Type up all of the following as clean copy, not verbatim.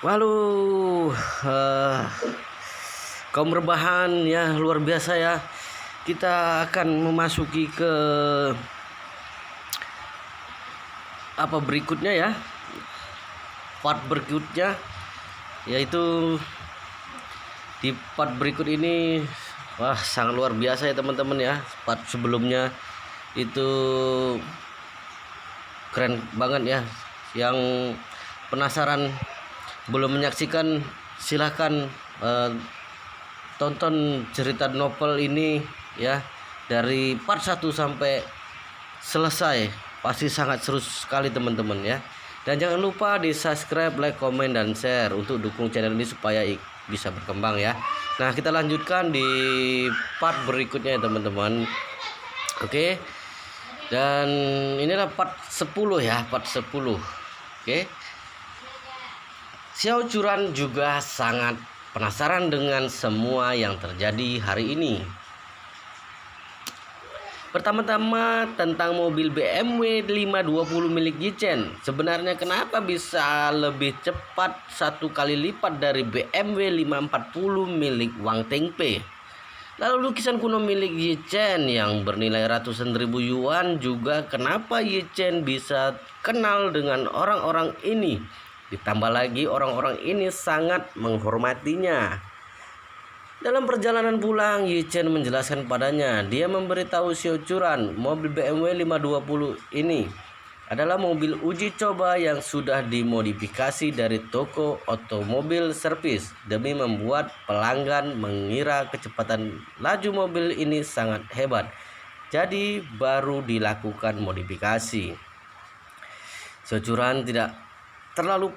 Waduh, kaum rebahan ya, luar biasa ya. Kita akan memasuki ke apa berikutnya ya, part berikutnya, yaitu di part berikut ini. Wah, sangat luar biasa ya teman-teman ya. Part sebelumnya itu keren banget ya. Yang penasaran belum menyaksikan, silahkan tonton cerita novel ini ya, dari part 1 sampai selesai. Pasti sangat seru sekali teman-teman ya. Dan jangan lupa di subscribe, like, komen, dan share untuk dukung channel ini supaya bisa berkembang ya. Nah, kita lanjutkan di part berikutnya ya teman-teman. Oke. Dan inilah part 10 ya, part 10. Oke. Xiao Churan juga sangat penasaran dengan semua yang terjadi hari ini. Pertama-tama tentang mobil BMW 520 milik Yichen. Sebenarnya kenapa bisa lebih cepat 1 kali lipat dari BMW 540 milik Wang Tengpe? Lalu lukisan kuno milik Yichen yang bernilai ratusan ribu yuan juga, kenapa Yichen bisa kenal dengan orang-orang ini? Ditambah lagi orang-orang ini sangat menghormatinya. Dalam perjalanan pulang, Yichen menjelaskan padanya, dia memberitahu Xiao Churan mobil BMW 520 ini adalah mobil uji coba yang sudah dimodifikasi dari toko otomobil servis demi membuat pelanggan mengira kecepatan laju mobil ini sangat hebat. Jadi baru dilakukan modifikasi. Xiao Churan tidak terlalu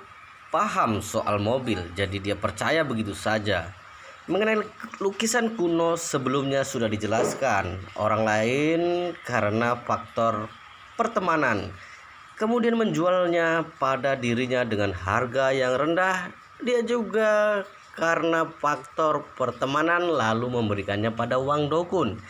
paham soal mobil, jadi dia percaya begitu saja. Mengenai lukisan kuno sebelumnya sudah dijelaskan orang lain karena faktor pertemanan, kemudian menjualnya pada dirinya dengan harga yang rendah. Dia juga karena faktor pertemanan lalu memberikannya pada Wang Dokun.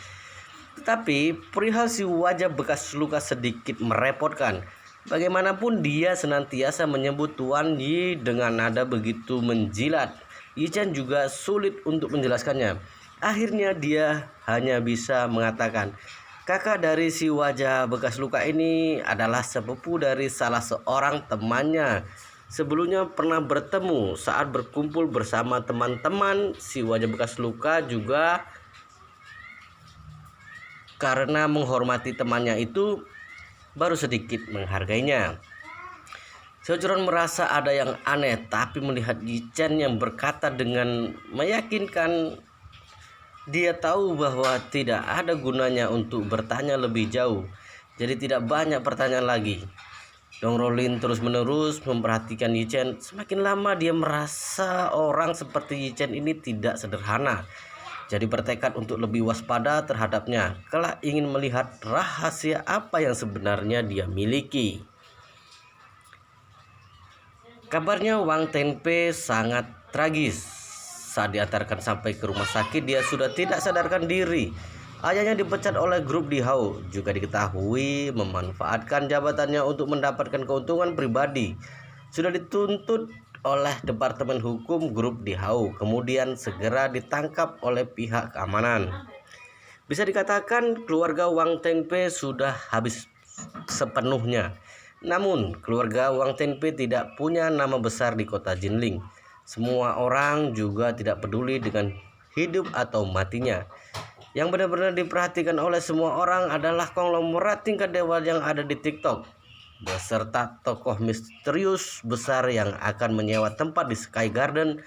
Tetapi perihal si wajah bekas luka sedikit merepotkan. Bagaimanapun dia senantiasa menyebut Tuan Yi dengan nada begitu menjilat. Yichen juga sulit untuk menjelaskannya. Akhirnya dia hanya bisa mengatakan, kakak dari si wajah bekas luka ini adalah sepupu dari salah seorang temannya. Sebelumnya pernah bertemu saat berkumpul bersama teman-teman. Si wajah bekas luka juga karena menghormati temannya itu baru sedikit menghargainya. Xiao Churan merasa ada yang aneh, tapi melihat Yichen yang berkata dengan meyakinkan, dia tahu bahwa tidak ada gunanya untuk bertanya lebih jauh. Jadi tidak banyak pertanyaan lagi. Dong Rolin terus-menerus memperhatikan Yichen. Semakin lama dia merasa orang seperti Yichen ini tidak sederhana. Jadi bertekad untuk lebih waspada terhadapnya. Kelak ingin melihat rahasia apa yang sebenarnya dia miliki. Kabarnya Wang Tengpe sangat tragis. Saat diantarkan sampai ke rumah sakit, dia sudah tidak sadarkan diri. Ayahnya dipecat oleh grup Dihao, juga diketahui memanfaatkan jabatannya untuk mendapatkan keuntungan pribadi. Sudah dituntut oleh Departemen Hukum grup Dihao, kemudian segera ditangkap oleh pihak keamanan. Bisa dikatakan keluarga Wang Tengpe sudah habis sepenuhnya. Namun keluarga Wang Tengpe tidak punya nama besar di kota Jinling. Semua orang juga tidak peduli dengan hidup atau matinya. Yang benar-benar diperhatikan oleh semua orang adalah konglomerat tingkat dewa yang ada di TikTok, beserta tokoh misterius besar yang akan menyewa tempat di Sky Garden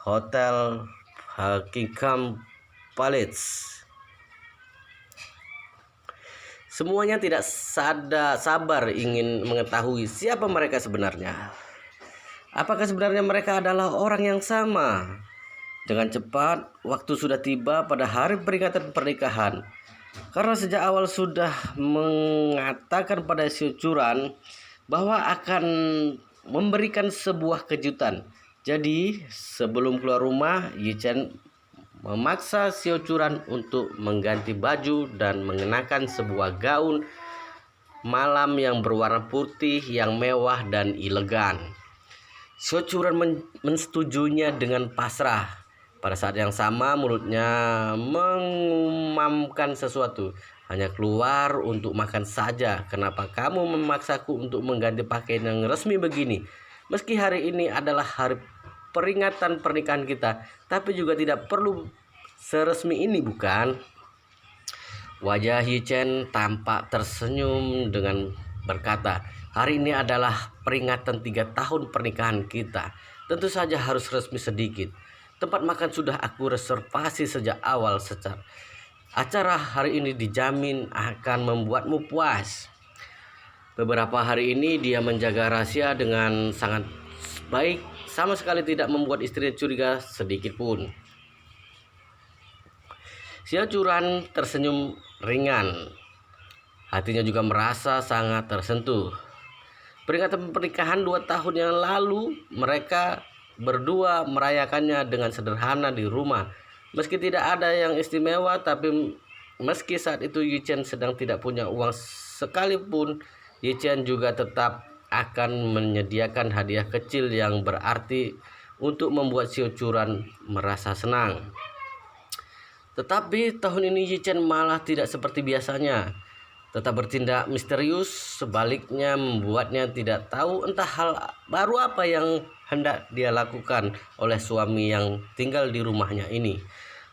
Hotel Buckingham Palace. Semuanya tidak sabar ingin mengetahui siapa mereka sebenarnya. Apakah sebenarnya mereka adalah orang yang sama? Dengan cepat, waktu sudah tiba pada hari peringatan pernikahan. Karena sejak awal sudah mengatakan pada Xiao Churan bahwa akan memberikan sebuah kejutan. Jadi sebelum keluar rumah, Yichen memaksa Xiao Churan untuk mengganti baju dan mengenakan sebuah gaun malam yang berwarna putih yang mewah dan elegan. Xiao Churan mensetujuinya dengan pasrah. Pada saat yang sama mulutnya mengumamkan sesuatu. Hanya keluar untuk makan saja. Kenapa kamu memaksaku untuk mengganti pakaian yang resmi begini? Meski hari ini adalah hari peringatan pernikahan kita, tapi juga tidak perlu seresmi ini, bukan? Wajah Yi Chen tampak tersenyum dengan berkata, hari ini adalah peringatan 3 tahun pernikahan kita. Tentu saja harus resmi sedikit. Tempat makan sudah aku reservasi sejak awal. Acara hari ini dijamin akan membuatmu puas. Beberapa hari ini dia menjaga rahasia dengan sangat baik, sama sekali tidak membuat istrinya curiga sedikit pun. Xiao Churan tersenyum ringan. Hatinya juga merasa sangat tersentuh. Peringatan pernikahan 2 tahun yang lalu, mereka berdua merayakannya dengan sederhana di rumah. Meski tidak ada yang istimewa, tapi meski saat itu Yi Chen sedang tidak punya uang sekalipun, Yi Chen juga tetap akan menyediakan hadiah kecil yang berarti untuk membuat Xiao Churan merasa senang. Tetapi tahun ini Yi Chen malah tidak seperti biasanya. Tetap bertindak misterius, sebaliknya membuatnya tidak tahu entah hal baru apa yang hendak dia lakukan oleh suami yang tinggal di rumahnya ini.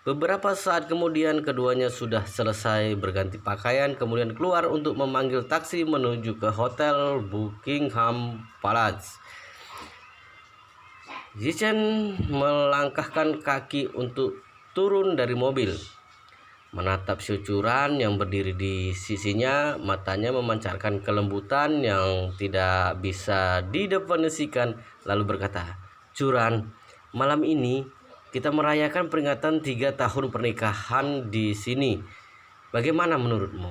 Beberapa saat kemudian keduanya sudah selesai berganti pakaian, kemudian keluar untuk memanggil taksi menuju ke hotel Buckingham Palace. Yi Chen melangkahkan kaki untuk turun dari mobil. Menatap Xiao Churan yang berdiri di sisinya, matanya memancarkan kelembutan yang tidak bisa didefinisikan, lalu berkata, Churan, malam ini kita merayakan peringatan 3 tahun pernikahan di sini. Bagaimana menurutmu?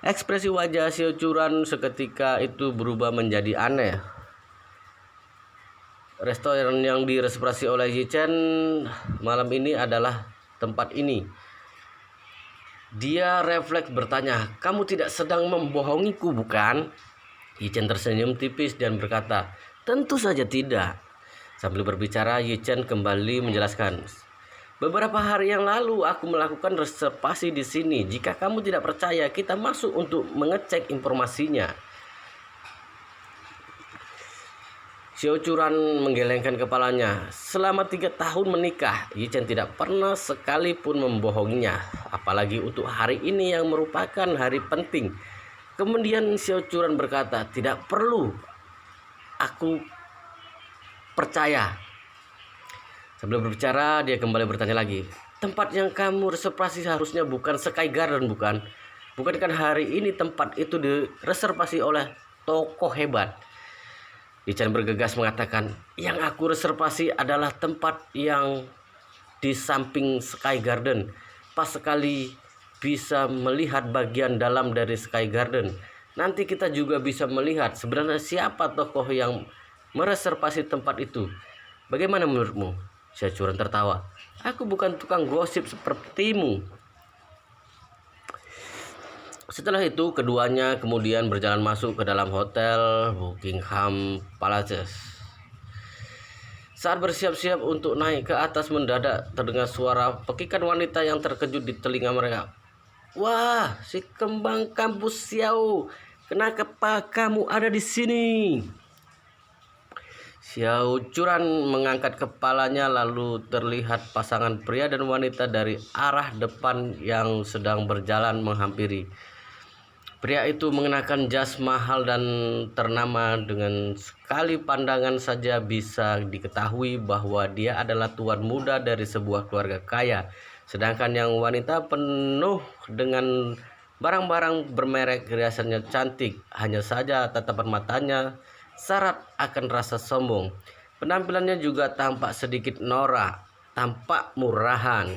Ekspresi wajah Xiao Churan seketika itu berubah menjadi aneh. Restoran yang direservasi oleh Yi Chen malam ini adalah tempat ini. Dia refleks bertanya, kamu tidak sedang membohongiku, bukan? Yi Chen tersenyum tipis dan berkata, tentu saja tidak. Sambil berbicara, Yi Chen kembali menjelaskan, beberapa hari yang lalu aku melakukan reservasi di sini. Jika kamu tidak percaya, kita masuk untuk mengecek informasinya. Xiao Churan menggelengkan kepalanya. Selama 3 tahun menikah, Yi Chen tidak pernah sekalipun membohonginya, apalagi untuk hari ini yang merupakan hari penting. Kemudian Xiao Churan berkata, tidak perlu, aku percaya. Sambil berbicara, dia kembali bertanya lagi, tempat yang kamu reservasi seharusnya bukan Sky Garden, bukan? Bukankah hari ini tempat itu direservasi oleh tokoh hebat? Yi Chen bergegas mengatakan, yang aku reservasi adalah tempat yang di samping Sky Garden. Pas sekali bisa melihat bagian dalam dari Sky Garden. Nanti kita juga bisa melihat sebenarnya siapa tokoh yang mereservasi tempat itu. Bagaimana menurutmu? Xiao Churan tertawa. Aku bukan tukang gosip sepertimu. Setelah itu keduanya kemudian berjalan masuk ke dalam hotel Buckingham Palace. Saat bersiap-siap untuk naik ke atas, mendadak terdengar suara pekikan wanita yang terkejut di telinga mereka. Wah, si kembang kampus Xiao, kenapa kamu ada di sini? Xiao Churan mengangkat kepalanya, lalu terlihat pasangan pria dan wanita dari arah depan yang sedang berjalan menghampiri. Pria itu mengenakan jas mahal dan ternama. Dengan sekali pandangan saja bisa diketahui bahwa dia adalah tuan muda dari sebuah keluarga kaya. Sedangkan yang wanita penuh dengan barang-barang bermerek, riasannya cantik. Hanya saja tatapan matanya syarat akan rasa sombong. Penampilannya juga tampak sedikit norak, tampak murahan.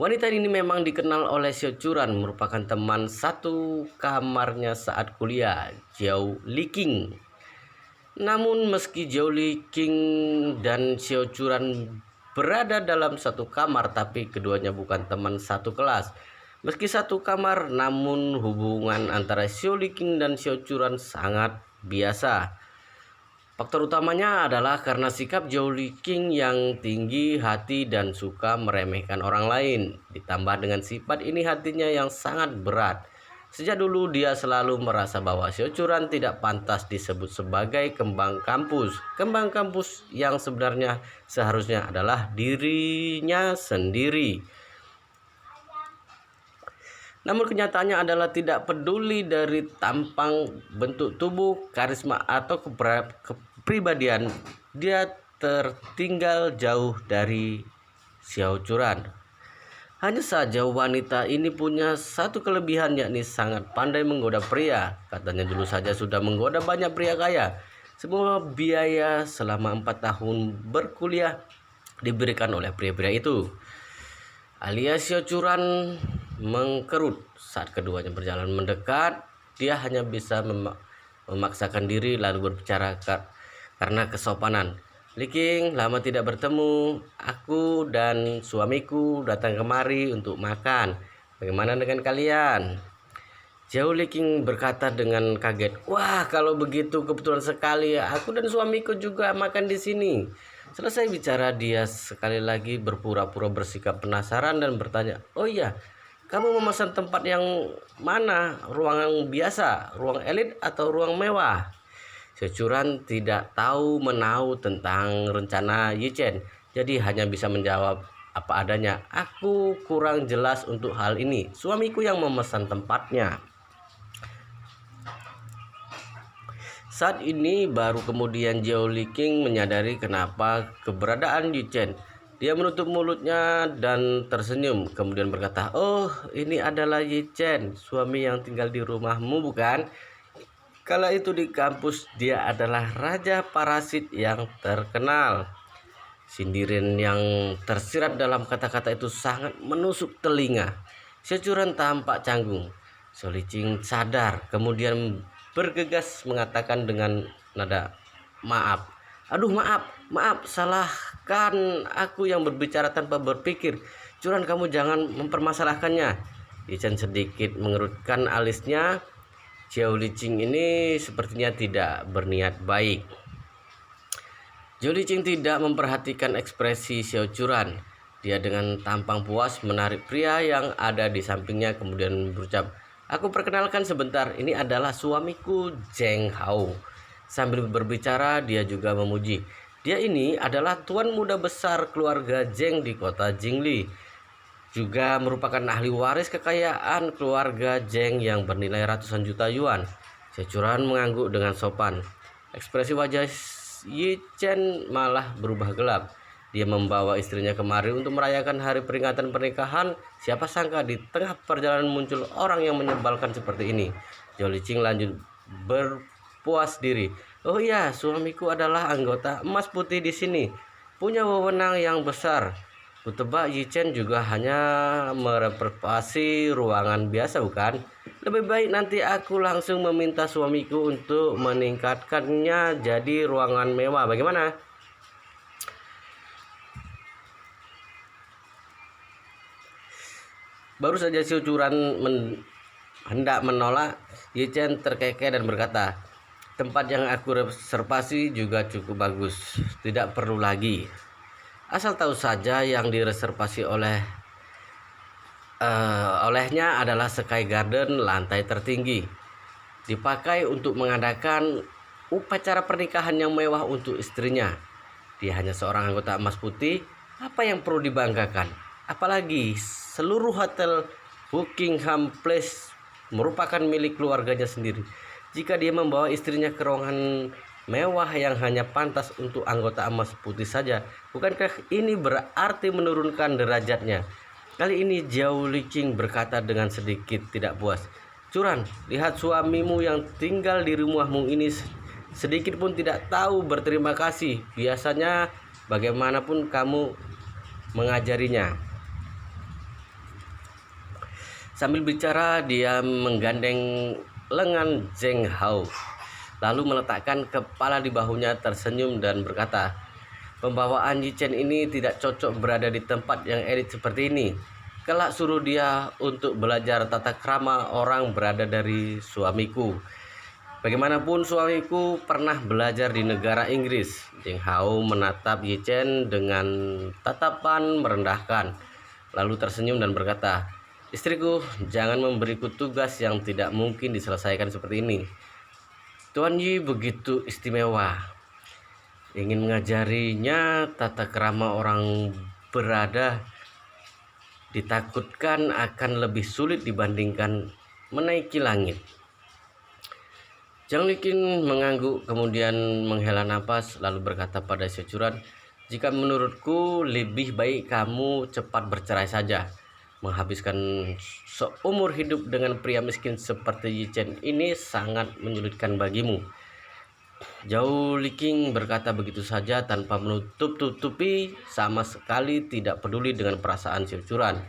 Wanita ini memang dikenal oleh Xiao Churan, merupakan teman satu kamarnya saat kuliah, Zhao Liqing. Namun meski Zhao Liqing dan Xiao Churan berada dalam satu kamar, tapi keduanya bukan teman satu kelas. Meski satu kamar, namun hubungan antara Xiao Liqing dan Xiao Churan sangat biasa. Faktor utamanya adalah karena sikap Xiao Liqing yang tinggi hati dan suka meremehkan orang lain. Ditambah dengan sifat ini hatinya yang sangat berat. Sejak dulu dia selalu merasa bahwa Xiao Churan tidak pantas disebut sebagai kembang kampus. Kembang kampus yang sebenarnya seharusnya adalah dirinya sendiri. Namun kenyataannya adalah tidak peduli dari tampang, bentuk tubuh, karisma atau kepribadian, dia tertinggal jauh dari Xiao Churan. Hanya saja wanita ini punya satu kelebihan, yakni sangat pandai menggoda pria. Katanya dulu saja sudah menggoda banyak pria kaya. Semua biaya selama 4 tahun berkuliah diberikan oleh pria-pria itu. Alias Xiao Churan mengkerut saat keduanya berjalan mendekat. Dia hanya bisa memaksakan diri lalu berbicara karena kesopanan. Liqing, lama tidak bertemu. Aku dan suamiku datang kemari untuk makan. Bagaimana dengan kalian? Xiao Liqing berkata dengan kaget. Wah, kalau begitu kebetulan sekali. Aku dan suamiku juga makan di sini. Selesai bicara, dia sekali lagi berpura-pura bersikap penasaran dan bertanya, oh iya, kamu memesan tempat yang mana? Ruangan biasa, ruang elit atau ruang mewah? Xiao Churan tidak tahu menahu tentang rencana Yi Chen, jadi hanya bisa menjawab apa adanya. Aku kurang jelas untuk hal ini. Suamiku yang memesan tempatnya. Saat ini baru kemudian Xiao Liqing menyadari kenapa keberadaan Yi Chen. Dia menutup mulutnya dan tersenyum, kemudian berkata, oh, ini adalah Yi Chen, suami yang tinggal di rumahmu, bukan? Kala itu di kampus dia adalah raja parasit yang terkenal. Sindiran yang tersirat dalam kata-kata itu sangat menusuk telinga. Xiao Churan tampak canggung. Xiao Liqing sadar, kemudian bergegas mengatakan dengan nada, maaf. Aduh, maaf, salahkan aku yang berbicara tanpa berpikir. Churan, kamu jangan mempermasalahkannya. Yi Chen sedikit mengerutkan alisnya. Xiao Liqing ini sepertinya tidak berniat baik. Xiao Liqing tidak memperhatikan ekspresi Xiao Churan. Dia dengan tampang puas menarik pria yang ada di sampingnya, kemudian berucap, aku perkenalkan sebentar, ini adalah suamiku Zheng Hao. Sambil berbicara dia juga memuji. Dia ini adalah tuan muda besar keluarga Zheng di kota Jingli. Juga merupakan ahli waris kekayaan keluarga Zheng yang bernilai ratusan juta yuan. Xiao Churan mengangguk dengan sopan. Ekspresi wajah Yi Chen malah berubah gelap. Dia membawa istrinya kemari untuk merayakan hari peringatan pernikahan. Siapa sangka di tengah perjalanan muncul orang yang menyebalkan seperti ini. Xiao Liqing lanjut berpuas diri. Oh iya, suamiku adalah anggota emas putih di sini. Punya wewenang yang besar. Kutebak Yi Chen juga hanya mereservasi ruangan biasa, bukan? Lebih baik nanti aku langsung meminta suamiku untuk meningkatkannya jadi ruangan mewah. Bagaimana? Baru saja Xiao Churan hendak menolak, Yi Chen terkekeh dan berkata, tempat yang aku reservasi juga cukup bagus, tidak perlu lagi. Asal tahu saja yang direservasi olehnya adalah Sky Garden lantai tertinggi. Dipakai untuk mengadakan upacara pernikahan yang mewah untuk istrinya. Dia hanya seorang anggota emas putih, apa yang perlu dibanggakan? Apalagi seluruh hotel Buckingham Place merupakan milik keluarganya sendiri. Jika dia membawa istrinya ke ruangan mewah yang hanya pantas untuk anggota emas putih saja, bukankah ini berarti menurunkan derajatnya? Kali ini Xiao Liqing berkata dengan sedikit tidak puas. Churan, lihat suamimu yang tinggal di rumahmu ini sedikit pun tidak tahu berterima kasih. Biasanya bagaimanapun kamu mengajarinya. Sambil bicara dia menggandeng lengan Zheng Hao, lalu meletakkan kepala di bahunya, tersenyum dan berkata, pembawaan Yi Chen ini tidak cocok berada di tempat yang elit seperti ini. Kelak suruh dia untuk belajar tata krama orang berada dari suamiku. Bagaimanapun suamiku pernah belajar di negara Inggris. Jeng Hao menatap Yi Chen dengan tatapan merendahkan, lalu tersenyum dan berkata, "Istriku, jangan memberiku tugas yang tidak mungkin diselesaikan seperti ini. Tuan Yi begitu istimewa. Ingin mengajarinya tata krama orang berada ditakutkan akan lebih sulit dibandingkan menaiki langit." Zhang Liqing mengangguk kemudian menghela napas lalu berkata pada Securan, "Jika menurutku lebih baik kamu cepat bercerai saja. Menghabiskan seumur hidup dengan pria miskin seperti Yi Chen ini sangat menyulitkan bagimu." Zhao Liqing berkata begitu saja tanpa menutup-tutupi, sama sekali tidak peduli dengan perasaan Securan.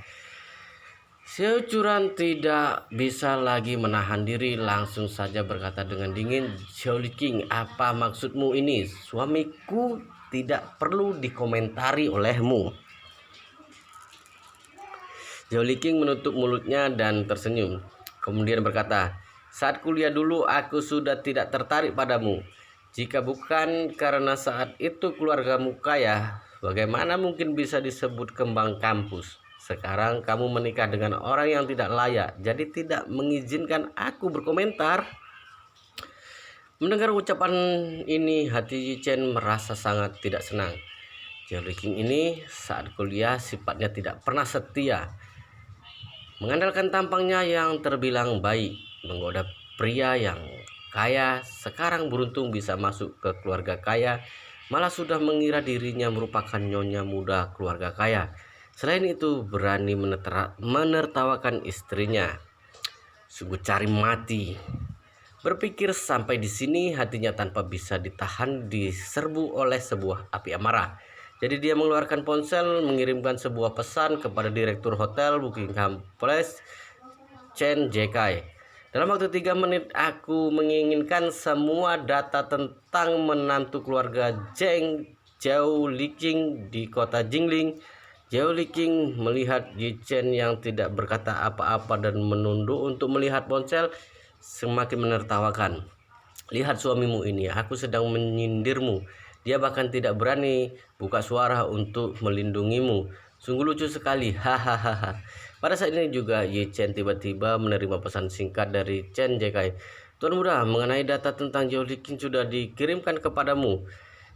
Securan tidak bisa lagi menahan diri, langsung saja berkata dengan dingin, "Zhao Liqing, apa maksudmu ini? Suamiku tidak perlu dikomentari olehmu." Zhao Liqing menutup mulutnya dan tersenyum. Kemudian berkata, "Saat kuliah dulu aku sudah tidak tertarik padamu. Jika bukan karena saat itu keluargamu kaya, bagaimana mungkin bisa disebut kembang kampus? Sekarang kamu menikah dengan orang yang tidak layak, jadi tidak mengizinkan aku berkomentar." Mendengar ucapan ini, hati Yi Chen merasa sangat tidak senang. Zhao Liqing ini saat kuliah sifatnya tidak pernah setia. Mengandalkan tampangnya yang terbilang baik, menggoda pria yang kaya, sekarang beruntung bisa masuk ke keluarga kaya, malah sudah mengira dirinya merupakan nyonya muda keluarga kaya. Selain itu berani menertawakan istrinya. Sungguh cari mati. Berpikir sampai di sini, hatinya tanpa bisa ditahan diserbu oleh sebuah api amarah. Jadi dia mengeluarkan ponsel, mengirimkan sebuah pesan kepada direktur hotel Buckingham Palace, Chen Jekai. "Dalam waktu 3 menit aku menginginkan semua data tentang menantu keluarga Zhao Liqing di kota Jingling." Zhao Liqing melihat Yi Chen yang tidak berkata apa-apa dan menunduk untuk melihat ponsel, semakin menertawakan. "Lihat suamimu ini, aku sedang menyindirmu. Dia bahkan tidak berani buka suara untuk melindungimu. Sungguh lucu sekali, hahaha." Pada saat ini juga Yi Chen tiba-tiba menerima pesan singkat dari Chen Jekai. "Tuan muda, mengenai data tentang Zhao Liqing sudah dikirimkan kepadamu."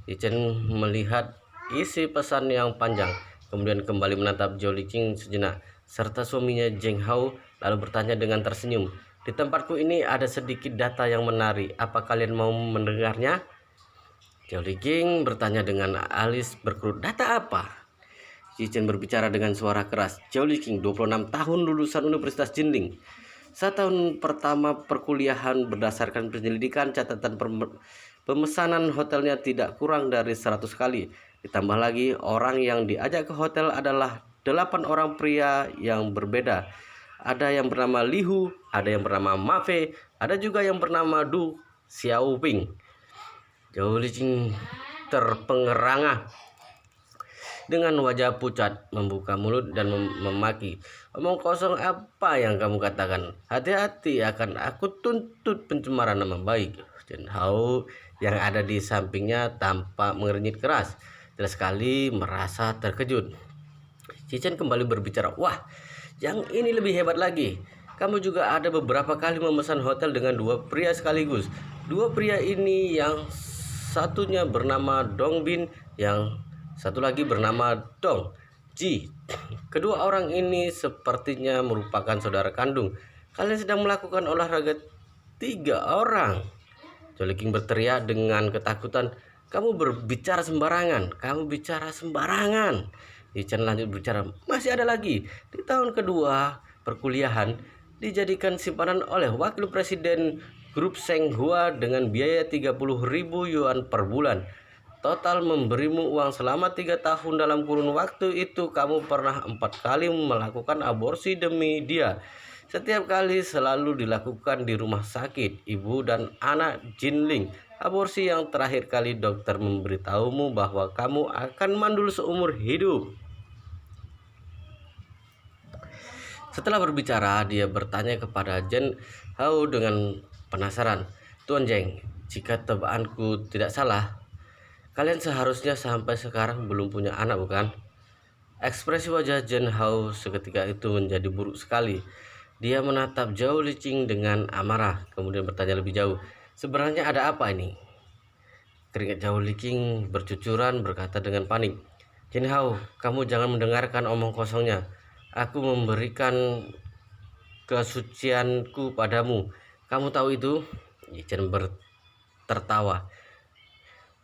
Yi Chen melihat isi pesan yang panjang, kemudian kembali menatap Zhao Liqing sejenak, serta suaminya Zheng Hao, lalu bertanya dengan tersenyum, "Di tempatku ini ada sedikit data yang menarik. Apa kalian mau mendengarnya?" Zhao Liqing bertanya dengan alis berkerut, "Data apa?" Yi Chen berbicara dengan suara keras. "Zhao Liqing, 26 tahun, lulusan Universitas Jinding. 1 tahun pertama perkuliahan, berdasarkan penyelidikan catatan pemesanan hotelnya tidak kurang dari 100 kali. Ditambah lagi orang yang diajak ke hotel adalah 8 orang pria yang berbeda. Ada yang bernama Li Hu, ada yang bernama Ma Fei, ada juga yang bernama Du Xiaoping." Zhao Liqing terpengerangah dengan wajah pucat, membuka mulut dan memaki, "Omong kosong apa yang kamu katakan? Hati-hati, akan aku tuntut pencemaran nama baik." Chen Hao yang ada di sampingnya tampak mengernyit keras, jelas sekali merasa terkejut. Yi Chen kembali berbicara, "Wah, yang ini lebih hebat lagi. Kamu juga ada beberapa kali memesan hotel dengan 2 pria sekaligus. 2 pria ini, yang satunya bernama Dong Bin, yang satu lagi bernama Dong Ji. Kedua orang ini sepertinya merupakan saudara kandung. Kalian sedang melakukan olahraga 3 orang." Zhao Liqing berteriak dengan ketakutan, "Kamu berbicara sembarangan, kamu bicara sembarangan." Yi Chen lanjut berbicara, "Masih ada lagi. Di tahun kedua perkuliahan dijadikan simpanan oleh wakil presiden grup Shenghua dengan biaya 30.000 yuan per bulan. Total memberimu uang selama 3 tahun. Dalam kurun waktu itu kamu pernah 4 kali melakukan aborsi demi dia. Setiap kali selalu dilakukan di rumah sakit ibu dan anak Jinling. Aborsi yang terakhir kali dokter memberitahumu bahwa kamu akan mandul seumur hidup." Setelah berbicara, dia bertanya kepada Jen Hao dengan penasaran. Tuan Jeng, jika tebakanku tidak salah, kalian seharusnya sampai sekarang belum punya anak, bukan? Ekspresi wajah Jen Hao seketika itu menjadi buruk sekali. Dia menatap Zhao Liqing dengan amarah, kemudian bertanya lebih jauh. Sebenarnya ada apa ini? Keringat Zhao Liqing bercucuran berkata dengan panik. Jen Hao, kamu jangan mendengarkan omong kosongnya. Aku memberikan kesucianku padamu. Kamu tahu itu? Chen tertawa.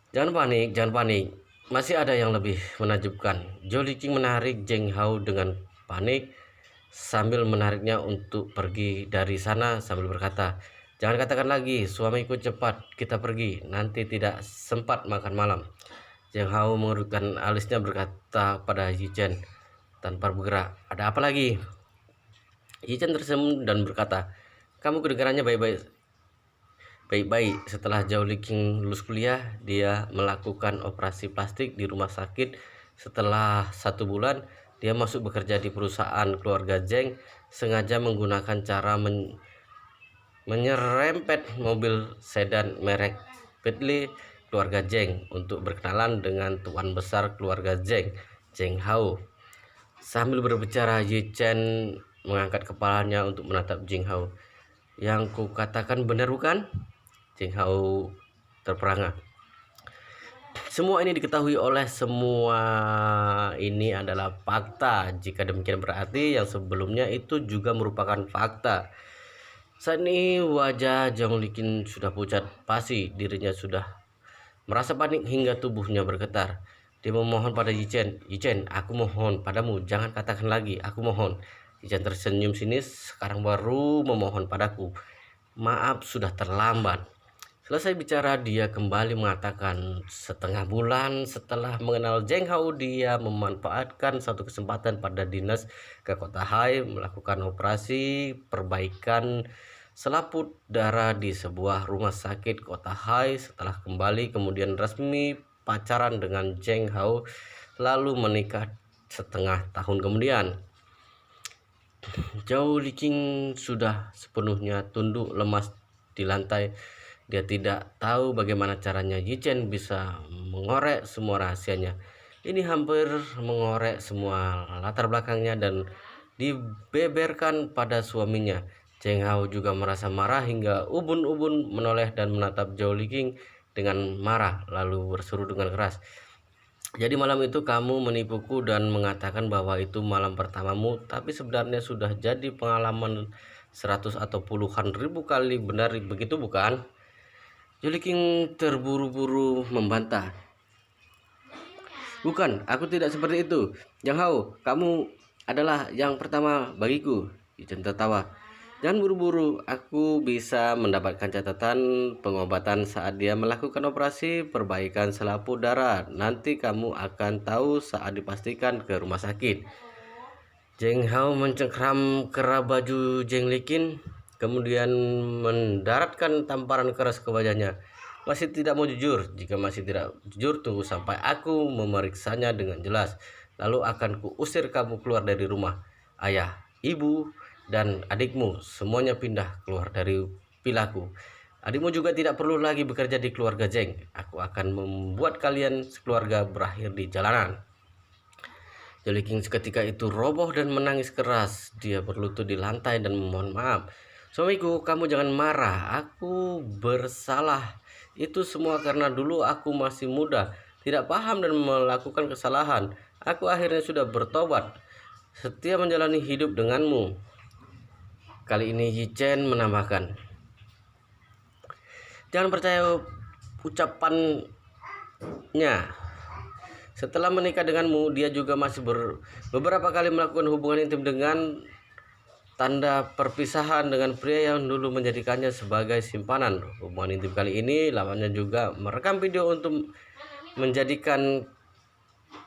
Jangan panik, jangan panik. Masih ada yang lebih menakjubkan. Zhao Liqing menarik Zheng Hao dengan panik sambil menariknya untuk pergi dari sana sambil berkata, jangan katakan lagi, suamiku, cepat kita pergi, nanti tidak sempat makan malam. Zheng Hao mengerutkan alisnya berkata pada Yi Chen tanpa bergerak, ada apa lagi? Yi Chen tersenyum dan berkata, kamu kedengarannya baik-baik. Setelah Zhao Liqing lulus kuliah, dia melakukan operasi plastik di rumah sakit. Setelah 1 bulan, dia masuk bekerja di perusahaan keluarga Zheng, sengaja menggunakan cara menyerempet mobil sedan merek Bentley keluarga Zheng untuk berkenalan dengan tuan besar keluarga Zheng, Zheng Hao. Sambil berbicara, Yi Chen mengangkat kepalanya untuk menatap Zheng Hao. Yang kukatakan benar bukan? Zheng Hao terperangah. Semua ini diketahui oleh semua ini adalah fakta. Jika demikian berarti yang sebelumnya itu juga merupakan fakta. Saat ini wajah Zhao Liqing sudah pucat pasi, dirinya sudah merasa panik hingga tubuhnya bergetar. Dia memohon pada Yi Chen, aku mohon padamu, jangan katakan lagi, aku mohon. Yi Chen tersenyum sinis, sekarang baru memohon padaku. Maaf, sudah terlambat. Selesai bicara, dia kembali mengatakan, setengah bulan setelah mengenal Zheng Hao, dia memanfaatkan satu kesempatan pada dinas ke kota Hai melakukan operasi perbaikan selaput darah di sebuah rumah sakit kota Hai. Setelah kembali kemudian resmi pacaran dengan Zheng Hao, lalu menikah setengah tahun kemudian. Zhao Liqing sudah sepenuhnya tunduk lemas di lantai. Dia tidak tahu bagaimana caranya Yi Chen bisa mengorek semua rahasianya. Ini hampir mengorek semua latar belakangnya dan dibeberkan pada suaminya. Zheng Hao juga merasa marah hingga ubun-ubun menoleh dan menatap Zhao Liqing dengan marah, lalu berseru dengan keras. Jadi malam itu kamu menipuku dan mengatakan bahwa itu malam pertamamu, tapi sebenarnya sudah jadi pengalaman 100 atau puluhan ribu kali, benar begitu bukan? Zhao Liqing terburu-buru membantah. Bukan, aku tidak seperti itu. Zheng Hao, kamu adalah yang pertama bagiku. Yi Chen tertawa. Jangan buru-buru, aku bisa mendapatkan catatan pengobatan saat dia melakukan operasi perbaikan selaput darah. Nanti kamu akan tahu saat dipastikan ke rumah sakit. Zheng Hao mencengkram kerah baju Zhao Liqing, kemudian mendaratkan tamparan keras ke wajahnya. Masih tidak mau jujur? Jika masih tidak jujur, tunggu sampai aku memeriksanya dengan jelas. Lalu akan kuusir kamu keluar dari rumah. Ayah, ibu, dan adikmu semuanya pindah keluar dari vilaku. Adikmu juga tidak perlu lagi bekerja di keluarga Zheng. Aku akan membuat kalian sekeluarga berakhir di jalanan. Zhao Liqing seketika itu roboh dan menangis keras. Dia berlutut di lantai dan memohon maaf. Suamiku, kamu jangan marah. Aku bersalah. Itu semua karena dulu aku masih muda, tidak paham dan melakukan kesalahan. Aku akhirnya sudah bertobat, setia menjalani hidup denganmu. Kali ini Yi Chen menambahkan, jangan percaya ucapannya. Setelah menikah denganmu, dia juga masih beberapa kali melakukan hubungan intim dengan tanda perpisahan dengan pria yang dulu menjadikannya sebagai simpanan. Hubungan intim kali ini lawannya juga merekam video untuk menjadikan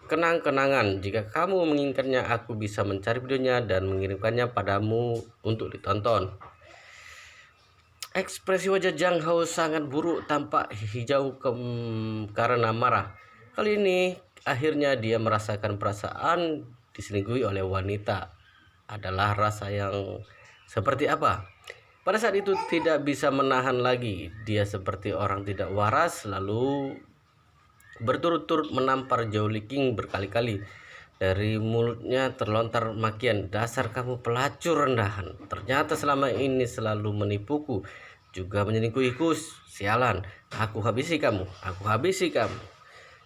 kenang-kenangan. Jika kamu menginginkannya, aku bisa mencari videonya dan mengirimkannya padamu untuk ditonton. Ekspresi wajah Zheng Hao sangat buruk, tampak hijau karena marah. Kali ini akhirnya dia merasakan perasaan diselingkuhi oleh wanita. adalah rasa yang seperti apa? Pada saat itu tidak bisa menahan lagi. Dia seperti orang tidak waras, lalu berturut-turut menampar Zhao Liqing berkali-kali. Dari mulutnya terlontar makian, "Dasar kamu pelacur rendahan. Ternyata selama ini selalu menipuku, juga menyelingkuhiku. Sialan, aku habisi kamu, aku habisi kamu."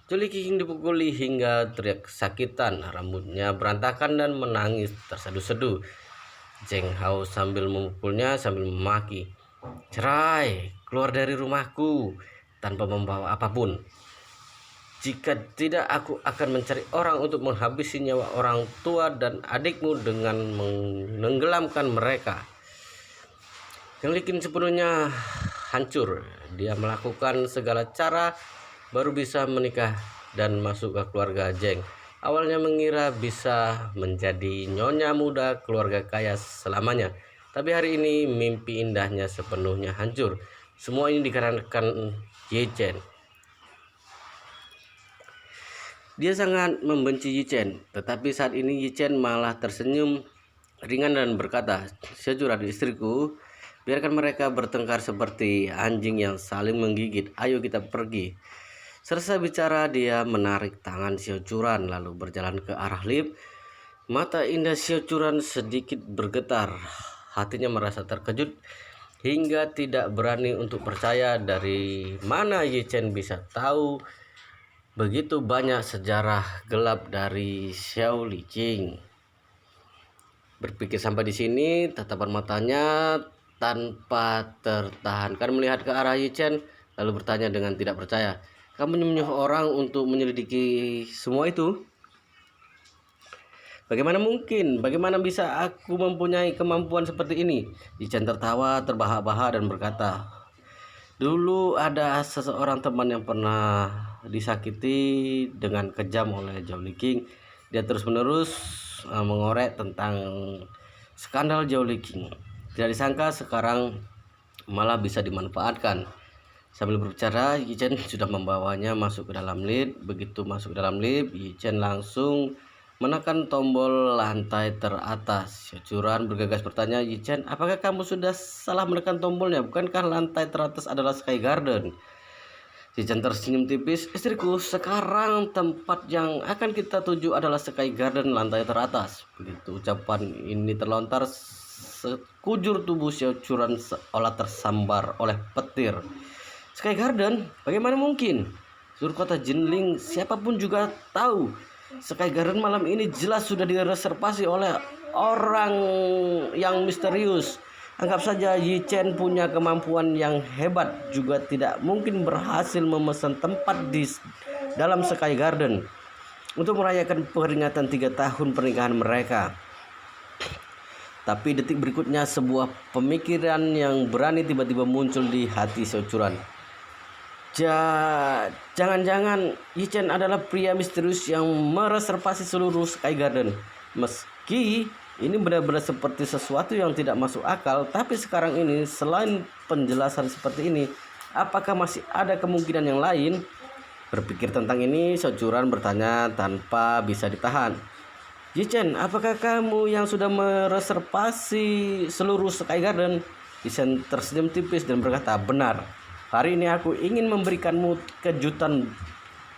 Zhao Liqing dipukuli hingga teriak kesakitan, rambutnya berantakan dan menangis terseduh-seduh. Zheng Hao sambil memukulnya sambil memaki, "Cerai, keluar dari rumahku tanpa membawa apapun. Jika tidak, aku akan mencari orang untuk menghabisi nyawa orang tua dan adikmu dengan menenggelamkan mereka." Zheng Liqing sepenuhnya hancur. Dia melakukan segala cara baru bisa menikah dan masuk ke keluarga Zheng. Awalnya mengira bisa menjadi nyonya muda keluarga kaya selamanya, tapi hari ini mimpi indahnya sepenuhnya hancur. Semua ini dikarenakan Yi Chen. Dia sangat membenci Yi Chen, tetapi saat ini Yi Chen malah tersenyum ringan dan berkata, "Sejurat istriku, biarkan mereka bertengkar seperti anjing yang saling menggigit. Ayo kita pergi." Selesai bicara, dia menarik tangan Xiao Churan lalu berjalan ke arah lift. Mata indah Xiao Churan sedikit bergetar. Hatinya merasa terkejut hingga tidak berani untuk percaya dari mana Yi Chen bisa tahu begitu banyak sejarah gelap dari Xiao Liqing. Berpikir sampai di sini, tatapan matanya tanpa tertahankan melihat ke arah Yi Chen lalu bertanya dengan tidak percaya, "Kamu menyuruh orang untuk menyelidiki semua itu? Bagaimana mungkin? Bagaimana bisa aku mempunyai kemampuan seperti ini?" Yi Chen tertawa terbahak-bahak dan berkata, "Dulu ada seseorang teman yang pernah disakiti dengan kejam oleh Zhao Liqing. Dia terus-menerus mengorek tentang skandal Zhao Liqing. Tidak disangka sekarang malah bisa dimanfaatkan." Sambil berbicara, Yi Chen sudah membawanya masuk ke dalam lift. Begitu masuk ke dalam lift, Yi Chen langsung menekan tombol lantai teratas. Xiao Churan bergegas bertanya, "Yi Chen, apakah kamu sudah salah menekan tombolnya? Bukankah lantai teratas adalah Sky Garden?" Yi Chen tersenyum tipis, "Istriku, sekarang tempat yang akan kita tuju adalah Sky Garden lantai teratas." Begitu ucapan ini terlontar, sekujur tubuh Xiao Churan seolah tersambar oleh petir. "Sky Garden? Bagaimana mungkin? Seluruh kota Jinling siapapun juga tahu Sky Garden malam ini jelas sudah direservasi oleh orang yang misterius. Anggap saja Yi Chen punya kemampuan yang hebat juga tidak mungkin berhasil memesan tempat di dalam Sky Garden untuk merayakan peringatan 3 tahun pernikahan mereka." Tapi detik berikutnya sebuah pemikiran yang berani tiba-tiba muncul di hati Xiao Churan. Jangan-jangan Yi Chen adalah pria misterius yang mereservasi seluruh Sky Garden. Meski ini benar-benar seperti sesuatu yang tidak masuk akal, tapi sekarang ini selain penjelasan seperti ini, apakah masih ada kemungkinan yang lain? Berpikir tentang ini, Xiao Churan bertanya tanpa bisa ditahan, "Yi Chen, apakah kamu yang sudah mereservasi seluruh Sky Garden?" Yi Chen tersenyum tipis dan berkata, "Benar. Hari ini aku ingin memberikanmu kejutan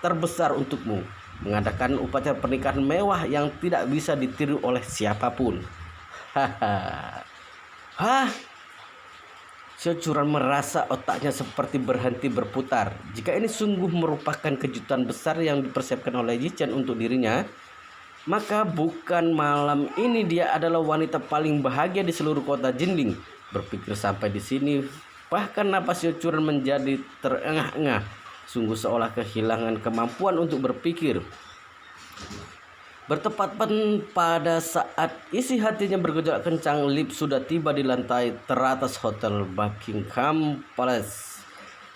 terbesar untukmu. Mengadakan upacara pernikahan mewah yang tidak bisa ditiru oleh siapapun." Haha. Hah? Xiao Churan merasa otaknya seperti berhenti berputar. Jika ini sungguh merupakan kejutan besar yang dipersiapkan oleh Yi Chen untuk dirinya, maka bukan malam ini dia adalah wanita paling bahagia di seluruh kota Jinling. Berpikir sampai di sini, bahkan napas Xiao Churan menjadi terengah-engah, sungguh seolah kehilangan kemampuan untuk berpikir. Bertepatan pada saat isi hatinya bergejolak kencang, lift sudah tiba di lantai teratas Hotel Buckingham Palace.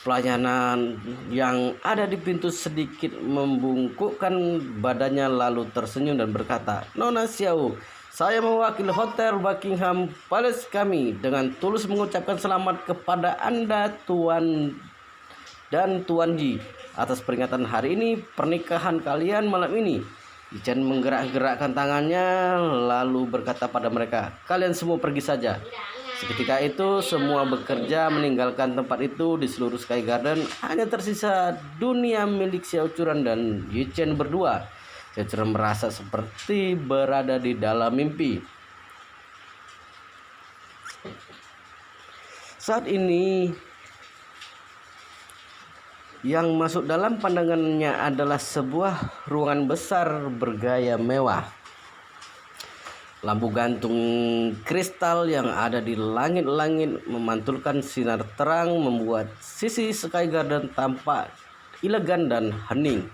Pelayanan yang ada di pintu sedikit membungkukkan badannya lalu tersenyum dan berkata, "Nona Xiao, saya mewakili Hotel Buckingham Palace kami dengan tulus mengucapkan selamat kepada Anda Tuan dan Tuan Ji atas peringatan hari ini pernikahan kalian malam ini. Yichen menggerak-gerakkan tangannya lalu berkata pada mereka, "Kalian semua pergi saja." Seketika itu semua bekerja meninggalkan tempat itu. Di seluruh Sky Garden hanya tersisa dunia milik Xiao Churan dan Yichen berdua. Xiao Churan merasa seperti berada di dalam mimpi. Saat ini yang masuk dalam pandangannya adalah sebuah ruangan besar bergaya mewah. Lampu gantung kristal yang ada di langit-langit memantulkan sinar terang membuat sisi Sky Garden tampak elegan dan hening.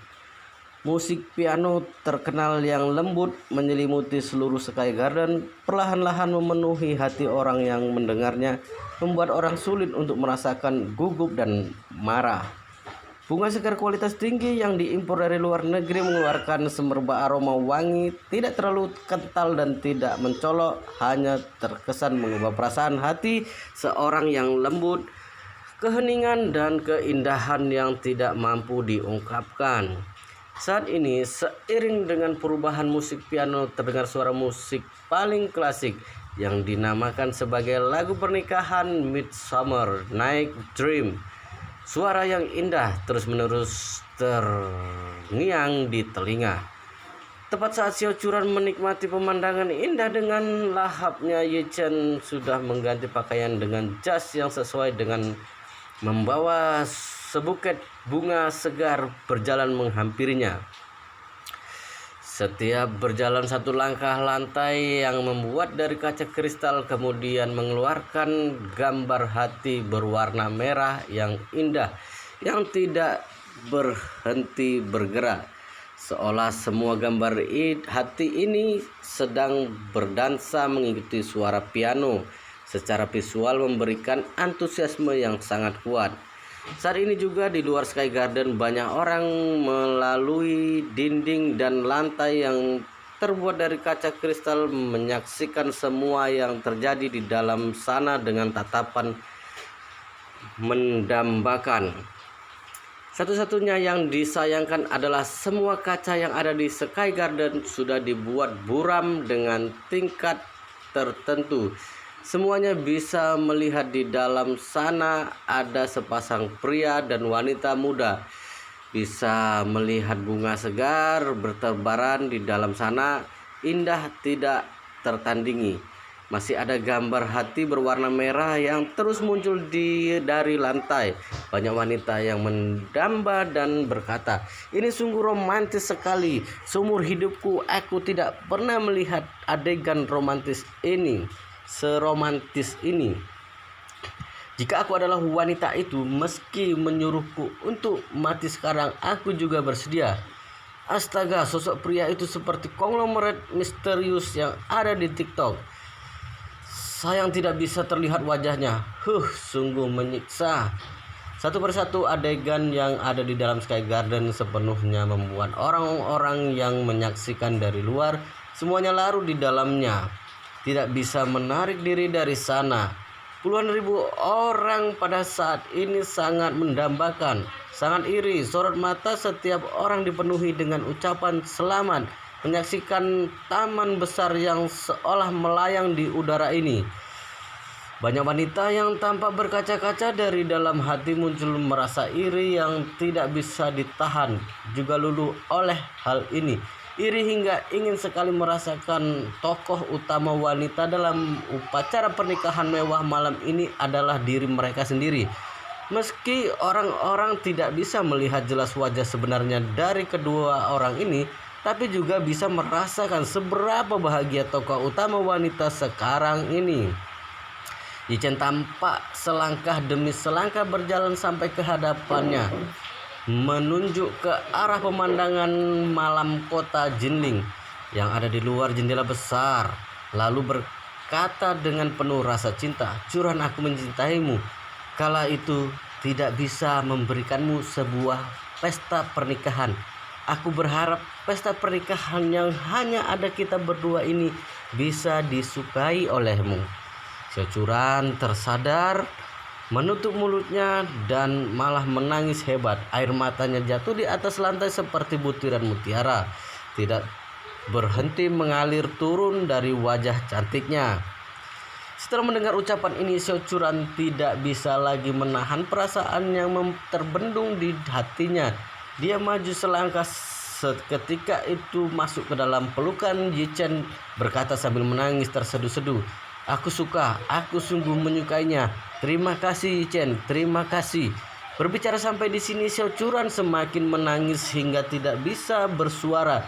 Musik piano terkenal yang lembut menyelimuti seluruh Sky Garden, perlahan-lahan memenuhi hati orang yang mendengarnya, membuat orang sulit untuk merasakan gugup dan marah. Bunga segar kualitas tinggi yang diimpor dari luar negeri mengeluarkan semerbak aroma wangi, tidak terlalu kental dan tidak mencolok, hanya terkesan mengubah perasaan hati seorang yang lembut, keheningan dan keindahan yang tidak mampu diungkapkan. Saat ini, seiring dengan perubahan musik piano, terdengar suara musik paling klasik yang dinamakan sebagai lagu pernikahan Midsummer Night's Dream. Suara yang indah terus-menerus terngiang di telinga. Tepat saat Xiao Churan menikmati pemandangan indah dengan lahapnya, Yichen sudah mengganti pakaian dengan jas yang sesuai dengan membawa sebuket bunga segar berjalan menghampirinya. Setiap berjalan satu langkah lantai yang membuat dari kaca kristal kemudian mengeluarkan gambar hati berwarna merah yang indah yang tidak berhenti bergerak. Seolah semua gambar hati ini sedang berdansa mengikuti suara piano. Secara visual memberikan antusiasme yang sangat kuat. Saat ini juga di luar Sky Garden banyak orang melalui dinding dan lantai yang terbuat dari kaca kristal menyaksikan semua yang terjadi di dalam sana dengan tatapan mendambakan. Satu-satunya yang disayangkan adalah semua kaca yang ada di Sky Garden sudah dibuat buram dengan tingkat tertentu. Semuanya bisa melihat di dalam sana ada sepasang pria dan wanita muda. Bisa melihat bunga segar bertebaran di dalam sana, indah tidak tertandingi. Masih ada gambar hati berwarna merah yang terus muncul dari lantai. Banyak wanita yang mendamba dan berkata, "Ini sungguh romantis sekali. Seumur hidupku aku tidak pernah melihat adegan romantis ini. Seromantis ini. Jika aku adalah wanita itu, meski menyuruhku untuk mati sekarang, aku juga bersedia." Astaga, sosok pria itu seperti konglomerat misterius yang ada di TikTok. Sayang tidak bisa terlihat wajahnya. Sungguh menyiksa. Satu persatu adegan yang ada di dalam Sky Garden sepenuhnya membuat orang-orang yang menyaksikan dari luar semuanya larut di dalamnya. Tidak bisa menarik diri dari sana. Puluhan ribu orang pada saat ini sangat mendambakan, sangat iri. Sorot mata setiap orang dipenuhi dengan ucapan selamat menyaksikan taman besar yang seolah melayang di udara ini. Banyak wanita yang tampak berkaca-kaca dari dalam hati muncul merasa iri yang tidak bisa ditahan, juga luluh oleh hal ini. Iri hingga ingin sekali merasakan tokoh utama wanita dalam upacara pernikahan mewah malam ini adalah diri mereka sendiri. Meski orang-orang tidak bisa melihat jelas wajah sebenarnya dari kedua orang ini, tapi juga bisa merasakan seberapa bahagia tokoh utama wanita sekarang ini. Yichen tampak selangkah demi selangkah berjalan sampai ke hadapannya, menunjuk ke arah pemandangan malam kota Jinling yang ada di luar jendela besar, lalu berkata dengan penuh rasa cinta, "Churan, aku mencintaimu. Kala itu tidak bisa memberikanmu sebuah pesta pernikahan. Aku berharap pesta pernikahan yang hanya ada kita berdua ini bisa disukai olehmu." Xiao Churan tersadar, menutup mulutnya dan malah menangis hebat. Air matanya jatuh di atas lantai seperti butiran mutiara. Tidak berhenti mengalir turun dari wajah cantiknya. Setelah mendengar ucapan ini, Xiao Churan tidak bisa lagi menahan perasaan yang terbendung di hatinya. Dia maju selangkah, seketika itu masuk ke dalam pelukan Yi Chen, berkata sambil menangis terseduh-seduh, "Aku suka, aku sungguh menyukainya. Terima kasih Yi Chen, terima kasih." Berbicara sampai di sini, Xiao Churan semakin menangis hingga tidak bisa bersuara.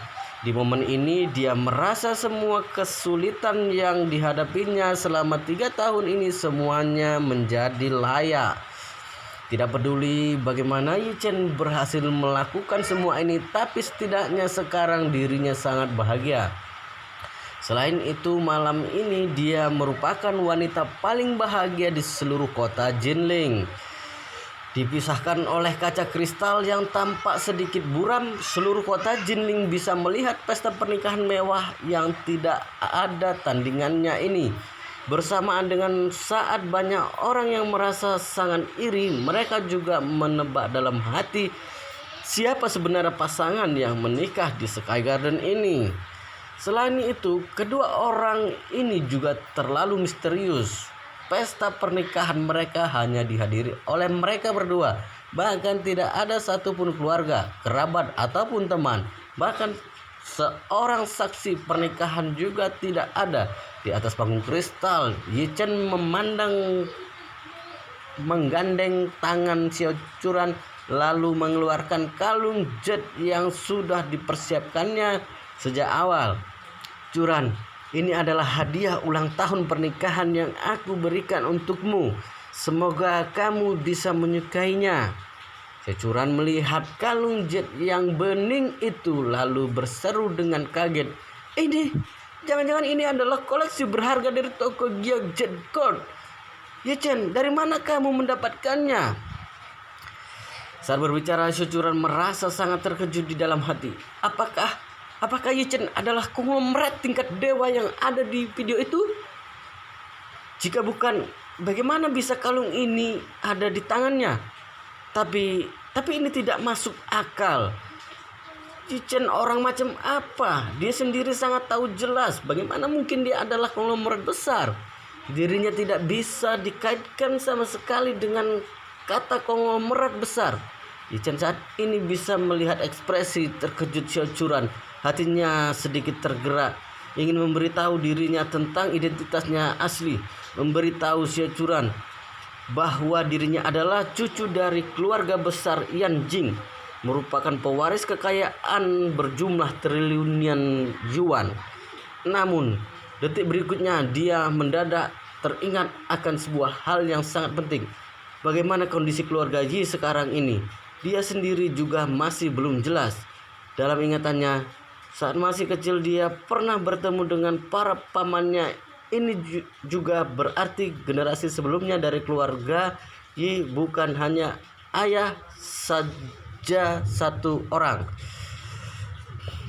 Di momen ini dia merasa semua kesulitan yang dihadapinya selama 3 tahun ini semuanya menjadi layak. Tidak peduli bagaimana Yi Chen berhasil melakukan semua ini, tapi setidaknya sekarang dirinya sangat bahagia. Selain itu, malam ini dia merupakan wanita paling bahagia di seluruh kota Jinling. Dipisahkan oleh kaca kristal yang tampak sedikit buram, seluruh kota Jinling bisa melihat pesta pernikahan mewah yang tidak ada tandingannya ini. Bersamaan dengan saat banyak orang yang merasa sangat iri, mereka juga menebak dalam hati siapa sebenarnya pasangan yang menikah di Sky Garden ini. Selain itu, kedua orang ini juga terlalu misterius. Pesta pernikahan mereka hanya dihadiri oleh mereka berdua. Bahkan tidak ada satupun keluarga, kerabat, ataupun teman. Bahkan seorang saksi pernikahan juga tidak ada. Di atas panggung kristal, Yi Chen menggandeng tangan Xiao Churan, lalu mengeluarkan kalung jet yang sudah dipersiapkannya sejak awal. "Churan, ini adalah hadiah ulang tahun pernikahan yang aku berikan untukmu. Semoga kamu bisa menyukainya." Xiao Churan melihat kalung jet yang bening itu lalu berseru dengan kaget, "Ini, jangan-jangan ini adalah koleksi berharga dari toko Giok Jet Gold. Yi Chen, dari mana kamu mendapatkannya?" Saat berbicara, Xiao Churan merasa sangat terkejut di dalam hati. Apakah Yi Chen adalah konglomerat tingkat dewa yang ada di video itu? Jika bukan, bagaimana bisa kalung ini ada di tangannya? Tapi ini tidak masuk akal. Yi Chen orang macam apa? Dia sendiri sangat tahu jelas bagaimana mungkin dia adalah konglomerat besar. Dirinya tidak bisa dikaitkan sama sekali dengan kata konglomerat besar. Yi Chen saat ini bisa melihat ekspresi terkejut Xiao Churan. Hatinya sedikit tergerak, ingin memberitahu dirinya tentang identitasnya asli, memberitahu Xiao Churan bahwa dirinya adalah cucu dari keluarga besar Yan Jing, merupakan pewaris kekayaan berjumlah triliunan yuan. Namun, detik berikutnya dia mendadak teringat akan sebuah hal yang sangat penting. Bagaimana kondisi keluarga Yi sekarang ini? Dia sendiri juga masih belum jelas. Dalam ingatannya, saat masih kecil dia pernah bertemu dengan para pamannya. Ini juga berarti generasi sebelumnya dari keluarga Yi bukan hanya ayah saja satu orang.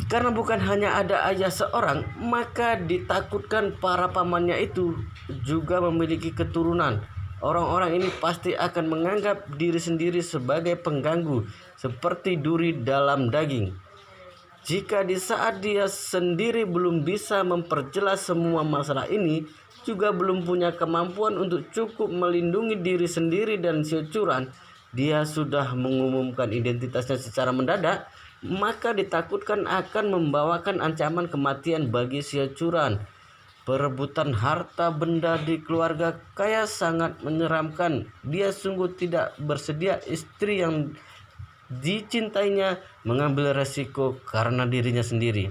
Karena bukan hanya ada ayah seorang, maka ditakutkan para pamannya itu juga memiliki keturunan. Orang-orang ini pasti akan menganggap diri sendiri sebagai pengganggu, seperti duri dalam daging. Jika di saat dia sendiri belum bisa memperjelas semua masalah ini, juga belum punya kemampuan untuk cukup melindungi diri sendiri dan Xiao Churan, dia sudah mengumumkan identitasnya secara mendadak, maka ditakutkan akan membawakan ancaman kematian bagi Xiao Churan. Perebutan harta benda di keluarga kaya sangat menyeramkan. Dia sungguh tidak bersedia istri yang dicintainya mengambil resiko karena dirinya sendiri.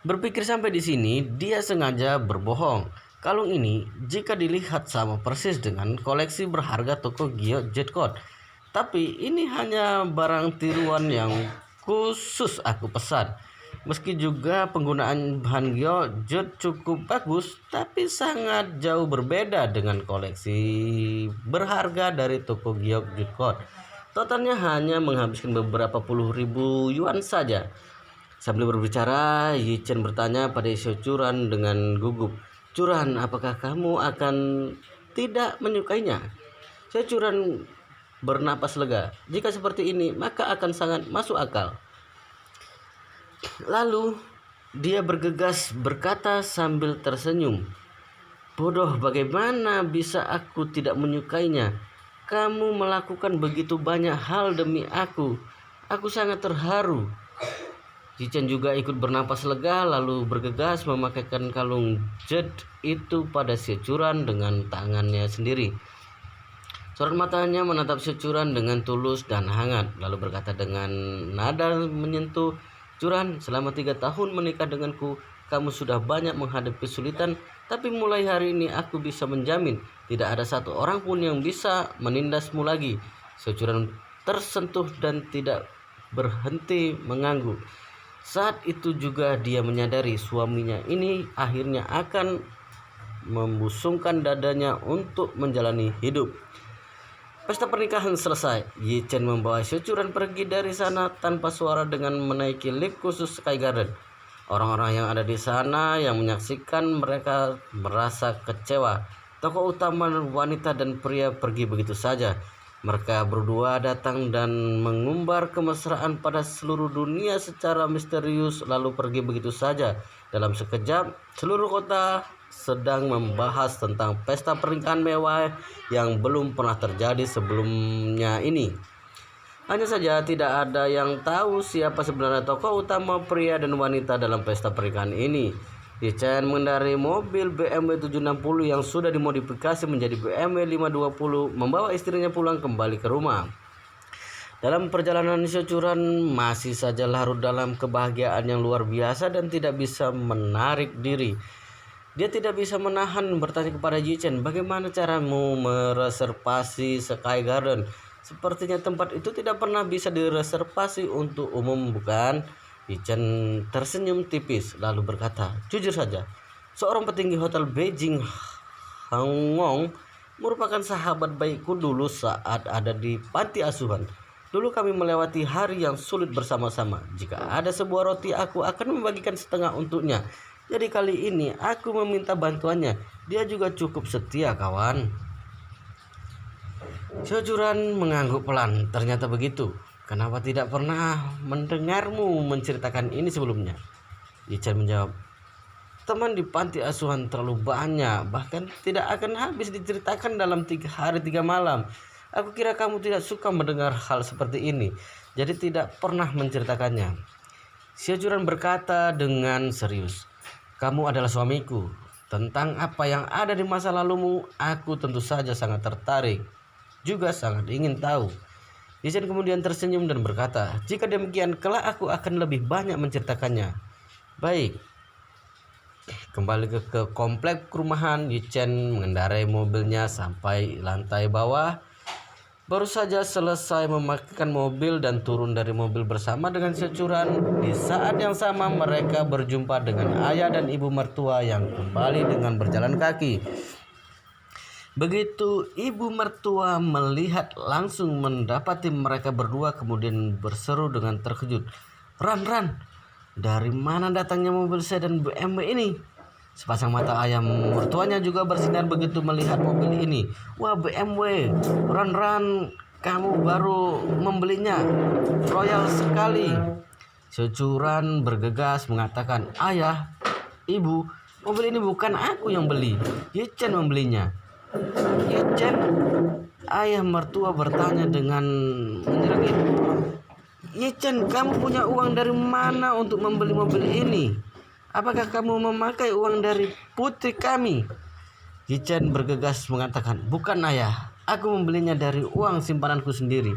Berpikir sampai di sini, dia sengaja berbohong. Kalung ini jika dilihat sama persis dengan koleksi berharga toko Giok Jet Gold. Tapi ini hanya barang tiruan yang khusus aku pesan. Meski juga penggunaan bahan Giok Jet cukup bagus, tapi sangat jauh berbeda dengan koleksi berharga dari toko Giok Jet Gold. Totalnya hanya menghabiskan beberapa puluh ribu yuan saja. Sambil berbicara, Yi Chen bertanya pada Xiao Churan dengan gugup, "Churan, apakah kamu akan tidak menyukainya?" Xiao Churan bernapas lega. Jika seperti ini, maka akan sangat masuk akal. Lalu, Dia bergegas berkata sambil tersenyum, "Bodoh, bagaimana bisa aku tidak menyukainya? Kamu melakukan begitu banyak hal demi aku. Aku sangat terharu." Jichen juga ikut bernapas lega lalu bergegas memakaikan kalung jed itu pada si Curan dengan tangannya sendiri. Sorot matanya menatap si Curan dengan tulus dan hangat, lalu berkata dengan nada menyentuh, "Curan, selama 3 tahun menikah denganku, kamu sudah banyak menghadapi kesulitan, tapi mulai hari ini aku bisa menjamin tidak ada satu orang pun yang bisa menindasmu lagi." Si Curan tersentuh dan tidak berhenti mengangguk. Saat itu juga dia menyadari suaminya ini akhirnya akan membusungkan dadanya untuk menjalani hidup. Pesta pernikahan selesai. Yi Chen membawa Si Curan pergi dari sana tanpa suara dengan menaiki lift khusus Sky Garden. Orang-orang yang ada di sana yang menyaksikan mereka merasa kecewa. Tokoh utama wanita dan pria pergi begitu saja. Mereka berdua datang dan mengumbar kemesraan pada seluruh dunia secara misterius lalu pergi begitu saja. Dalam sekejap, seluruh kota sedang membahas tentang pesta pernikahan mewah yang belum pernah terjadi sebelumnya ini. Hanya saja tidak ada yang tahu siapa sebenarnya tokoh utama pria dan wanita dalam pesta pernikahan ini. Jichen mengendarai mobil BMW 760 yang sudah dimodifikasi menjadi BMW 520 membawa istrinya pulang kembali ke rumah. Dalam perjalanan Si Curan masih saja larut dalam kebahagiaan yang luar biasa dan tidak bisa menarik diri. Dia tidak bisa menahan bertanya kepada Jichen, "Bagaimana caramu mereservasi Sky Garden? Sepertinya tempat itu tidak pernah bisa direservasi untuk umum, bukan?" Jichen tersenyum tipis lalu berkata, "Jujur saja, seorang petinggi hotel Beijing Hangong merupakan sahabat baikku dulu saat ada di panti asuhan. Dulu kami melewati hari yang sulit bersama-sama. Jika ada sebuah roti, aku akan membagikan setengah untuknya. Jadi kali ini aku meminta bantuannya. Dia juga cukup setia, kawan." Si Curan mengangguk pelan. "Ternyata begitu. Kenapa tidak pernah mendengarmu menceritakan ini sebelumnya?" Jichen menjawab, "Teman di panti asuhan terlalu banyak, bahkan tidak akan habis diceritakan dalam 3 hari 3 malam. Aku kira kamu tidak suka mendengar hal seperti ini, jadi tidak pernah menceritakannya." Si Curan berkata dengan serius, "Kamu adalah suamiku. Tentang apa yang ada di masa lalumu, aku tentu saja sangat tertarik. Juga sangat ingin tahu." Jichen kemudian tersenyum dan berkata, "Jika demikian, kelak aku akan lebih banyak menceritakannya." Baik. Kembali ke komplek perumahan, Jichen mengendarai mobilnya sampai lantai bawah. Baru saja selesai memakai mobil dan turun dari mobil bersama dengan Si Curan. Di saat yang sama mereka berjumpa dengan ayah dan ibu mertua yang kembali dengan berjalan kaki. Begitu ibu mertua melihat langsung mendapati mereka berdua kemudian berseru dengan terkejut, Ran, dari mana datangnya mobil sedan BMW ini?" Sepasang mata ayah mertuanya juga bersinar begitu melihat mobil ini. "Wah, BMW, Ran, kamu baru membelinya, royal sekali." Si Curan bergegas mengatakan, "Ayah, ibu, mobil ini bukan aku yang beli, Jichen membelinya." "Jichen?" ayah mertua bertanya dengan menyerangit. "Jichen, kamu punya uang dari mana untuk membeli mobil ini? Apakah kamu memakai uang dari putri kami?" Jichen bergegas mengatakan, "Bukan ayah, aku membelinya dari uang simpananku sendiri."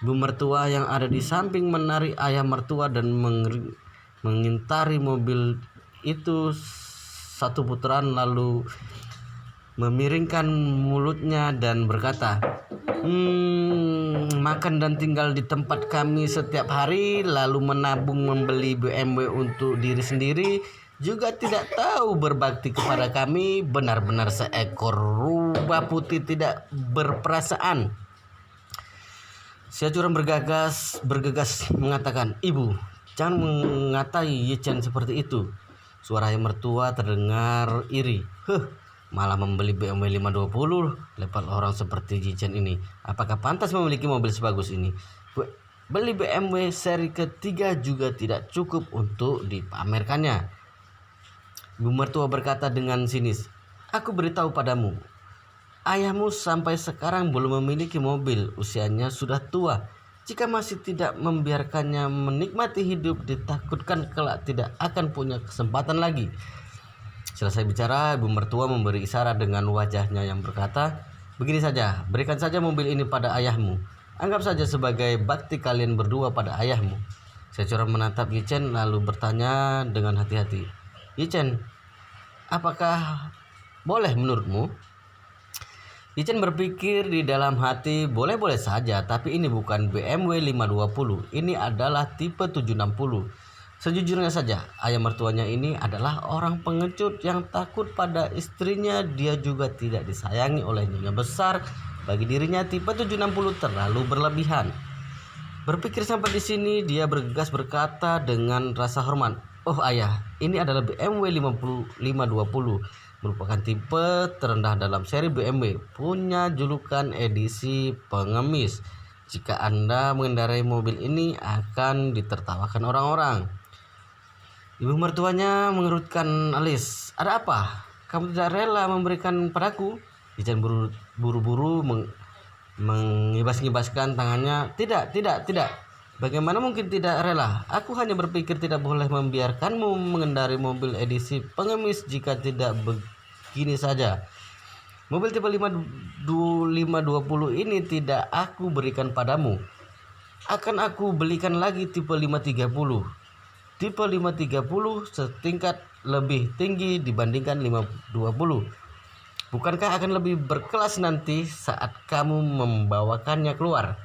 Ibu mertua yang ada di samping menarik ayah mertua dan mengintari mobil itu satu putaran lalu memiringkan mulutnya dan berkata, makan dan tinggal di tempat kami setiap hari, lalu menabung membeli BMW untuk diri sendiri, juga tidak tahu berbakti kepada kami, benar-benar seekor rubah putih tidak berperasaan." Si Curan bergegas mengatakan, "Ibu, jangan mengatai Jichen seperti itu." Suara ayah mertua terdengar iri. Malah membeli BMW 520 level orang seperti Jichen ini. Apakah pantas memiliki mobil sebagus ini? Beli BMW seri ketiga juga tidak cukup untuk dipamerkannya. Ibu mertua berkata dengan sinis, "Aku beritahu padamu, ayahmu sampai sekarang belum memiliki mobil, usianya sudah tua. Jika masih tidak membiarkannya menikmati hidup, ditakutkan kelak tidak akan punya kesempatan lagi." Selesai bicara, ibu mertua memberi isyarat dengan wajahnya yang berkata, "Begini saja, berikan saja mobil ini pada ayahmu. Anggap saja sebagai bakti kalian berdua pada ayahmu." Securan menatap Yichen lalu bertanya dengan hati-hati, "Yichen, apakah boleh menurutmu?" Yichen berpikir di dalam hati, boleh-boleh saja, tapi ini bukan BMW 520, ini adalah tipe 760. Sejujurnya saja, ayah mertuanya ini adalah orang pengecut yang takut pada istrinya. Dia juga tidak disayangi oleh nyonya besar. Bagi dirinya tipe 760 terlalu berlebihan. Berpikir sampai di sini, dia bergegas berkata dengan rasa hormat, "Oh ayah, ini adalah BMW 520, merupakan tipe terendah dalam seri BMW, punya julukan edisi pengemis. Jika Anda mengendarai mobil ini akan ditertawakan orang-orang." Ibu mertuanya mengerutkan alis. "Ada apa? Kamu tidak rela memberikan padaku?" Yichen buru-buru mengibas-ngibaskan tangannya. Tidak. Bagaimana mungkin tidak rela? Aku hanya berpikir tidak boleh membiarkanmu mengendarai mobil edisi pengemis jika tidak begini saja. Mobil tipe 520 ini tidak aku berikan padamu. Akan aku belikan lagi tipe 530. Tipe 530 setingkat lebih tinggi dibandingkan 520. Bukankah akan lebih berkelas nanti saat kamu membawakannya keluar?"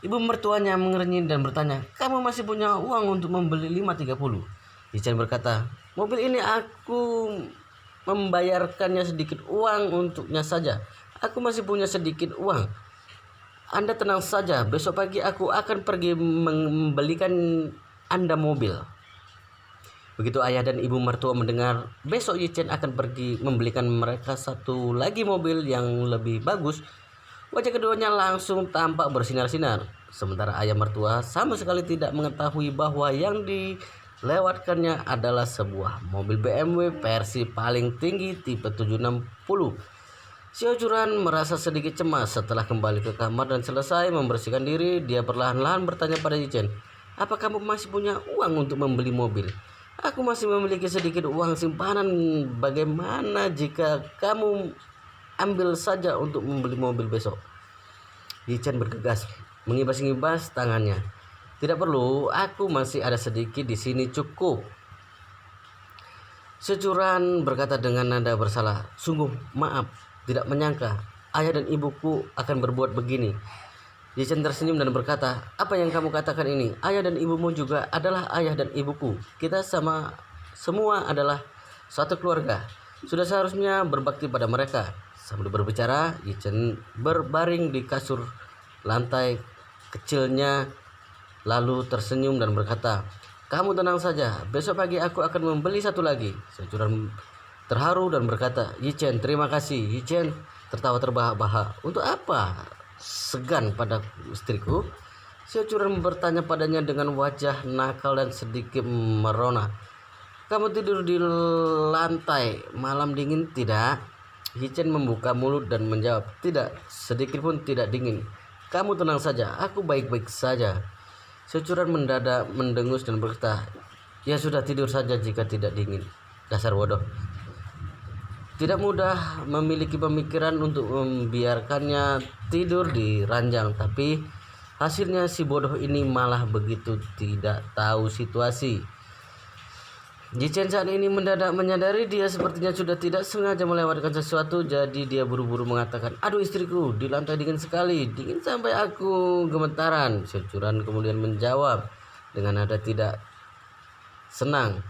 Ibu mertuanya mengernyit dan bertanya, "Kamu masih punya uang untuk membeli 530? Yichen berkata, "Mobil ini aku membayarkannya sedikit uang untuknya saja. Aku masih punya sedikit uang. Anda tenang saja, besok pagi aku akan pergi membelikan Anda mobil." Begitu ayah dan ibu mertua mendengar besok Yichen akan pergi membelikan mereka satu lagi mobil yang lebih bagus, wajah keduanya langsung tampak bersinar-sinar. Sementara ayah mertua sama sekali tidak mengetahui bahwa yang dilewatkannya adalah sebuah mobil BMW versi paling tinggi tipe 760. Si Ocuran merasa sedikit cemas. Setelah kembali ke kamar dan selesai membersihkan diri, dia perlahan-lahan bertanya pada Yichen, "Apa kamu masih punya uang untuk membeli mobil?" "Aku masih memiliki sedikit uang simpanan. Bagaimana jika kamu ambil saja untuk membeli mobil besok?" Yichen bergegas, mengibas-ngibas tangannya. "Tidak perlu, aku masih ada sedikit di sini, cukup." Securan berkata dengan nada bersalah, "Sungguh maaf, tidak menyangka ayah dan ibuku akan berbuat begini." Yichen tersenyum dan berkata, "Apa yang kamu katakan ini? Ayah dan ibumu juga adalah ayah dan ibuku. Kita semua adalah satu keluarga. Sudah seharusnya berbakti pada mereka." Sambil berbicara, Yichen berbaring di kasur lantai kecilnya lalu tersenyum dan berkata, "Kamu tenang saja, besok pagi aku akan membeli satu lagi." Securan terharu dan berkata, "Yichen, terima kasih." Yichen tertawa terbahak-bahak. "Untuk apa segan pada istriku?" Si Ocuran bertanya padanya dengan wajah nakal dan sedikit merona. "Kamu tidur di lantai malam dingin tidak?" Yichen membuka mulut dan menjawab, "Tidak, sedikit pun tidak dingin. Kamu tenang saja, aku baik-baik saja." Si Ocuran mendadak mendengus dan berkata, "Ya sudah, tidur saja jika tidak dingin." Dasar bodoh. Tidak mudah memiliki pemikiran untuk membiarkannya tidur di ranjang, tapi hasilnya si bodoh ini malah begitu tidak tahu situasi. Yichen saat ini mendadak menyadari dia sepertinya sudah tidak sengaja melewatkan sesuatu, jadi dia buru-buru mengatakan, "Aduh istriku, di lantai dingin sekali, dingin sampai aku gemetaran." Securan kemudian menjawab dengan nada tidak senang,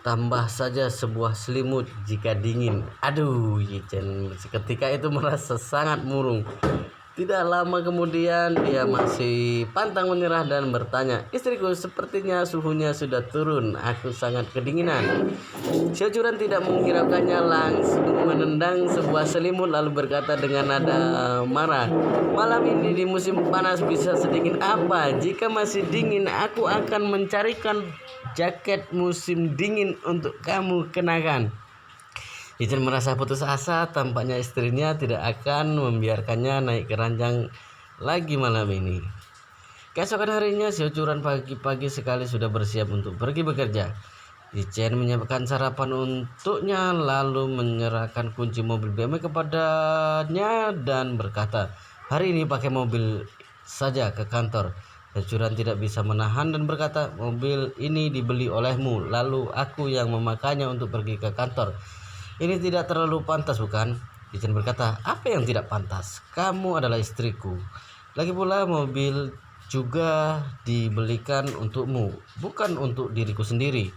"Tambah saja sebuah selimut jika dingin." Aduh, Yichen seketika itu merasa sangat murung. Tidak lama kemudian dia masih pantang menyerah dan bertanya, "Istriku, sepertinya suhunya sudah turun. Aku sangat kedinginan." Si Ocuran tidak menghiraukannya, langsung menendang sebuah selimut lalu berkata dengan nada marah, "Malam ini di musim panas bisa sedingin apa? Jika masih dingin, aku akan mencarikan jaket musim dingin untuk kamu kenakan." Ijen merasa putus asa, tampaknya istrinya tidak akan membiarkannya naik ke ranjang lagi malam ini. Keesokan harinya, si Ocuran pagi-pagi sekali sudah bersiap untuk pergi bekerja. Ijen menyiapkan sarapan untuknya, lalu menyerahkan kunci mobil BMW kepadanya dan berkata, "Hari ini pakai mobil saja ke kantor." Ocuran tidak bisa menahan dan berkata, "Mobil ini dibeli olehmu, lalu aku yang memakainya untuk pergi ke kantor. Ini tidak terlalu pantas, bukan?" Ijen berkata, "Apa yang tidak pantas? Kamu adalah istriku. Lagi pula mobil juga dibelikan untukmu, bukan untuk diriku sendiri."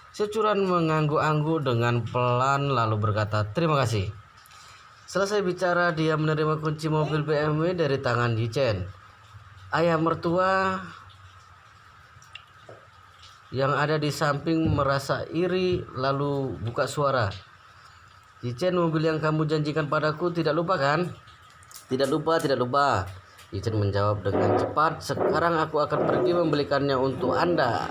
Si Ocuran mengangguk-angguk dengan pelan lalu berkata, "Terima kasih." Selesai bicara, dia menerima kunci mobil BMW dari tangan Ijen. Ayah mertua yang ada di samping merasa iri lalu buka suara, "Ijen, mobil yang kamu janjikan padaku tidak lupa kan?" Tidak lupa, tidak lupa." Ijen menjawab dengan cepat, "Sekarang aku akan pergi membelikannya untuk Anda.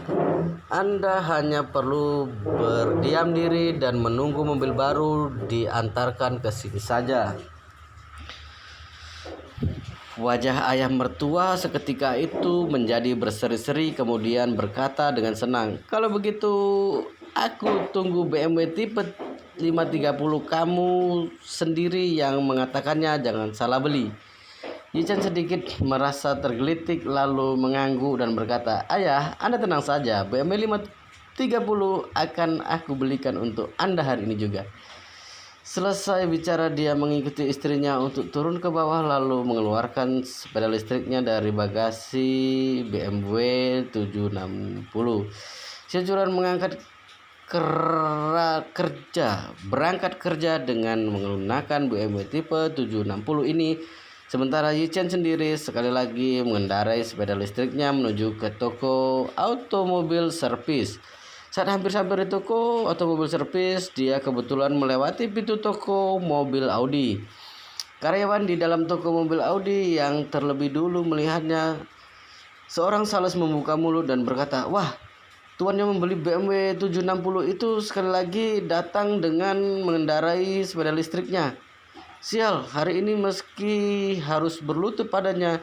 Anda hanya perlu berdiam diri dan menunggu mobil baru diantarkan ke sini saja." Wajah ayah mertua seketika itu menjadi berseri-seri, kemudian berkata dengan senang, "Kalau begitu aku tunggu BMW tipe 530 kamu sendiri yang mengatakannya, jangan salah beli." Yichen sedikit merasa tergelitik lalu mengangguk dan berkata, "Ayah, Anda tenang saja, BMW 530 akan aku belikan untuk Anda hari ini juga." Selesai bicara, dia mengikuti istrinya untuk turun ke bawah lalu mengeluarkan sepeda listriknya dari bagasi BMW 760. Si Ocuran berangkat kerja dengan menggunakan BMW tipe 760 ini, sementara Yichen sendiri sekali lagi mengendarai sepeda listriknya menuju ke toko automobil servis. Saat hampir sampai di toko otomobil servis, dia kebetulan melewati pintu toko mobil Audi. Karyawan di dalam toko mobil Audi yang terlebih dulu melihatnya, seorang sales membuka mulut dan berkata, "Wah, tuan yang membeli BMW 760 itu sekali lagi datang dengan mengendarai sepeda listriknya. Sial, hari ini meski harus berlutut padanya,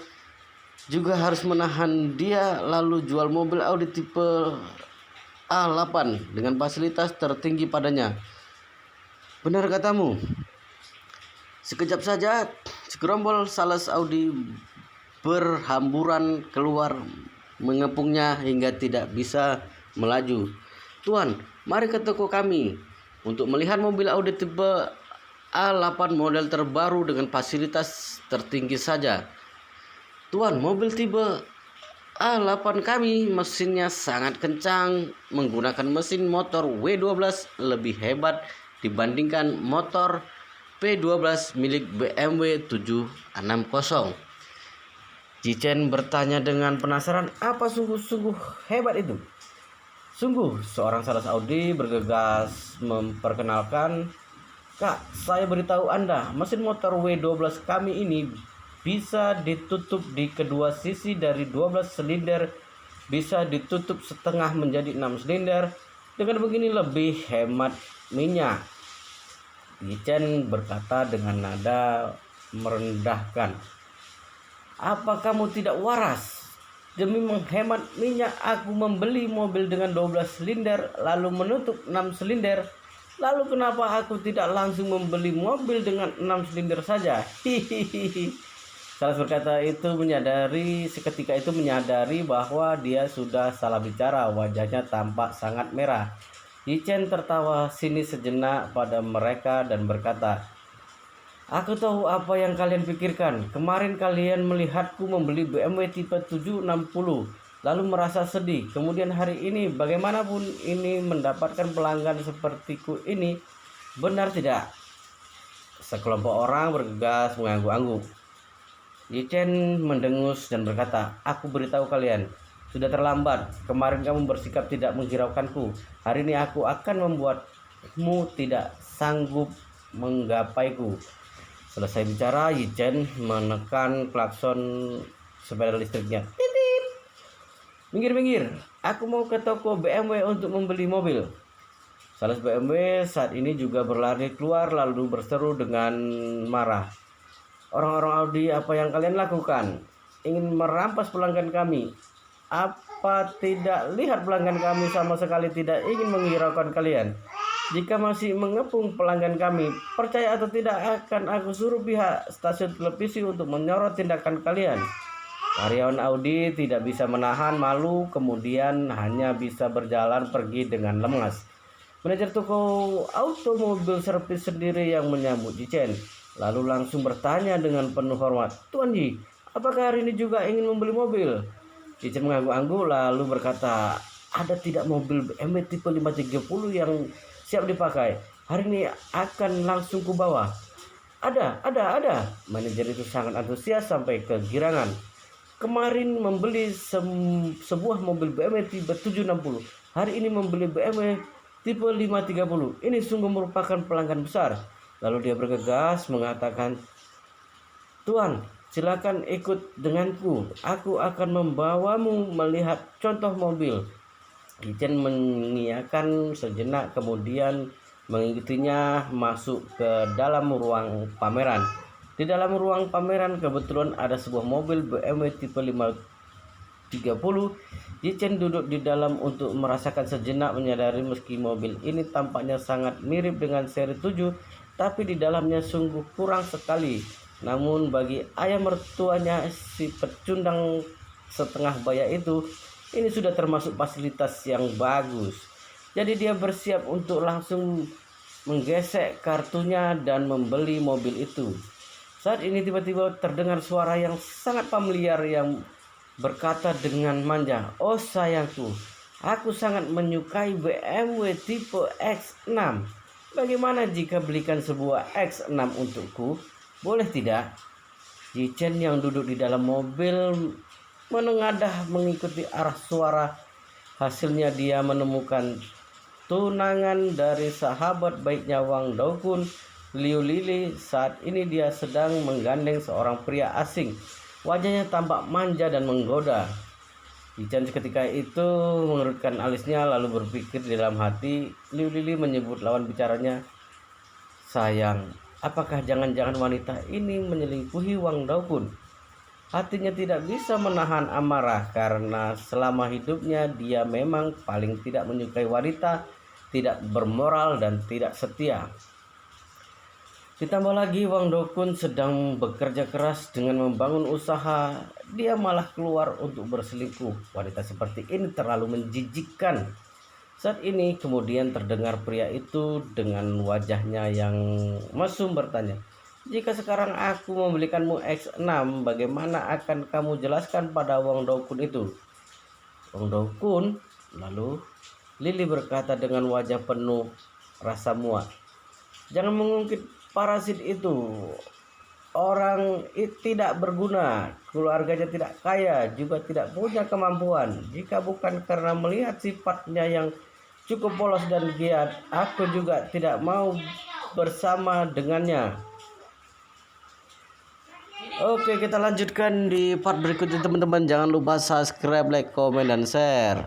juga harus menahan dia lalu jual mobil Audi tipe A8 dengan fasilitas tertinggi padanya. Benar katamu." Sekejap saja, segerombol sales Audi berhamburan keluar, mengepungnya hingga tidak bisa melaju. "Tuan, mari ke toko kami untuk melihat mobil Audi tipe A8 model terbaru dengan fasilitas tertinggi saja." "Tuan, mobil tipe A8 kami mesinnya sangat kencang, menggunakan mesin motor W12 lebih hebat dibandingkan motor P12 milik BMW 760. Yichen bertanya dengan penasaran, "Apa sungguh-sungguh hebat itu?" "Sungguh," seorang sales Audi bergegas memperkenalkan, "Kak, saya beritahu Anda, mesin motor W12 kami ini bisa ditutup di kedua sisi dari 12 silinder, bisa ditutup setengah menjadi 6 silinder. Dengan begini lebih hemat minyak." Yichen berkata dengan nada merendahkan, "Apa kamu tidak waras? Demi menghemat minyak aku membeli mobil dengan 12 silinder lalu menutup 6 silinder. Lalu kenapa aku tidak langsung membeli mobil dengan 6 silinder saja?" Hihihi. Sales berkata itu seketika itu menyadari bahwa dia sudah salah bicara. Wajahnya tampak sangat merah. Yichen tertawa sinis sejenak pada mereka dan berkata, "Aku tahu apa yang kalian pikirkan. Kemarin kalian melihatku membeli BMW tipe 760 lalu merasa sedih. Kemudian hari ini bagaimanapun ini mendapatkan pelanggan sepertiku ini. Benar tidak?" Sekelompok orang bergegas mengangguk-angguk. Yichen mendengus dan berkata, "Aku beritahu kalian, sudah terlambat. Kemarin kamu bersikap tidak menghiraukanku. Hari ini aku akan membuatmu tidak sanggup menggapaiku." Selesai bicara, Yichen menekan klakson sepeda listriknya. "Titip, minggir minggir, aku mau ke toko BMW untuk membeli mobil." Sales BMW saat ini juga berlari keluar lalu berseru dengan marah, "Orang-orang Audi, apa yang kalian lakukan? Ingin merampas pelanggan kami? Apa tidak lihat pelanggan kami sama sekali tidak ingin menghiraukan kalian? Jika masih mengepung pelanggan kami, percaya atau tidak akan aku suruh pihak stasiun televisi untuk menyorot tindakan kalian." Karyawan Audi tidak bisa menahan malu, kemudian hanya bisa berjalan pergi dengan lemas. Manajer toko automobil servis sendiri yang menyambut Yichen, lalu langsung bertanya dengan penuh hormat, "Tuan Yi, apakah hari ini juga ingin membeli mobil?" Yichen mengangguk-angguk lalu berkata, "Ada tidak mobil BMW tipe 530 yang siap dipakai? Hari ini akan langsung kubawa." Ada. Manajer itu sangat antusias sampai kegirangan. "Kemarin membeli sebuah mobil BMW tipe 760. Hari ini membeli BMW tipe 530. Ini sungguh merupakan pelanggan besar." Lalu dia bergegas mengatakan, "Tuan, silakan ikut denganku. Aku akan membawamu melihat contoh mobil." Yichen mengiyakan sejenak, kemudian mengikutinya masuk ke dalam ruang pameran. Di dalam ruang pameran kebetulan ada sebuah mobil BMW tipe 530. Yichen duduk di dalam untuk merasakan sejenak, menyadari meski mobil ini tampaknya sangat mirip dengan seri 7, tapi di dalamnya sungguh kurang sekali. Namun bagi ayah mertuanya si pecundang setengah baya itu, ini sudah termasuk fasilitas yang bagus. Jadi dia bersiap untuk langsung menggesek kartunya dan membeli mobil itu. Saat ini tiba-tiba terdengar suara yang sangat familiar yang berkata dengan manja, "Oh sayangku, aku sangat menyukai BMW tipe X6. Bagaimana jika belikan sebuah X6 untukku? Boleh tidak?" Yichen yang duduk di dalam mobil menengadah mengikuti arah suara. Hasilnya dia menemukan tunangan dari sahabat baiknya Wang Daokun, Liu Lili. Saat ini dia sedang menggandeng seorang pria asing. Wajahnya tampak manja dan menggoda. Yichen ketika itu mengerutkan alisnya lalu berpikir di dalam hati, Liu Lili menyebut lawan bicaranya, "Sayang, apakah jangan-jangan wanita ini menyelingkuhi Wang Daokun?" Hatinya tidak bisa menahan amarah karena selama hidupnya dia memang paling tidak menyukai wanita, tidak bermoral dan tidak setia. Ditambah lagi Wang Daokun sedang bekerja keras dengan membangun usaha, dia malah keluar untuk berselingkuh. Wanita seperti ini terlalu menjijikkan. Saat ini kemudian terdengar pria itu dengan wajahnya yang mesum bertanya, "Jika sekarang aku membelikanmu X6, bagaimana akan kamu jelaskan pada Wang Daokun itu?" "Wang Daokun?" Lalu Lili berkata dengan wajah penuh rasa muak, "Jangan mengungkit parasit itu. Orang tidak berguna, keluarganya tidak kaya, juga tidak punya kemampuan. Jika bukan karena melihat sifatnya yang cukup polos dan giat, aku juga tidak mau bersama dengannya." Oke, kita lanjutkan di part berikutnya teman-teman. Jangan lupa subscribe, like, komen, dan share.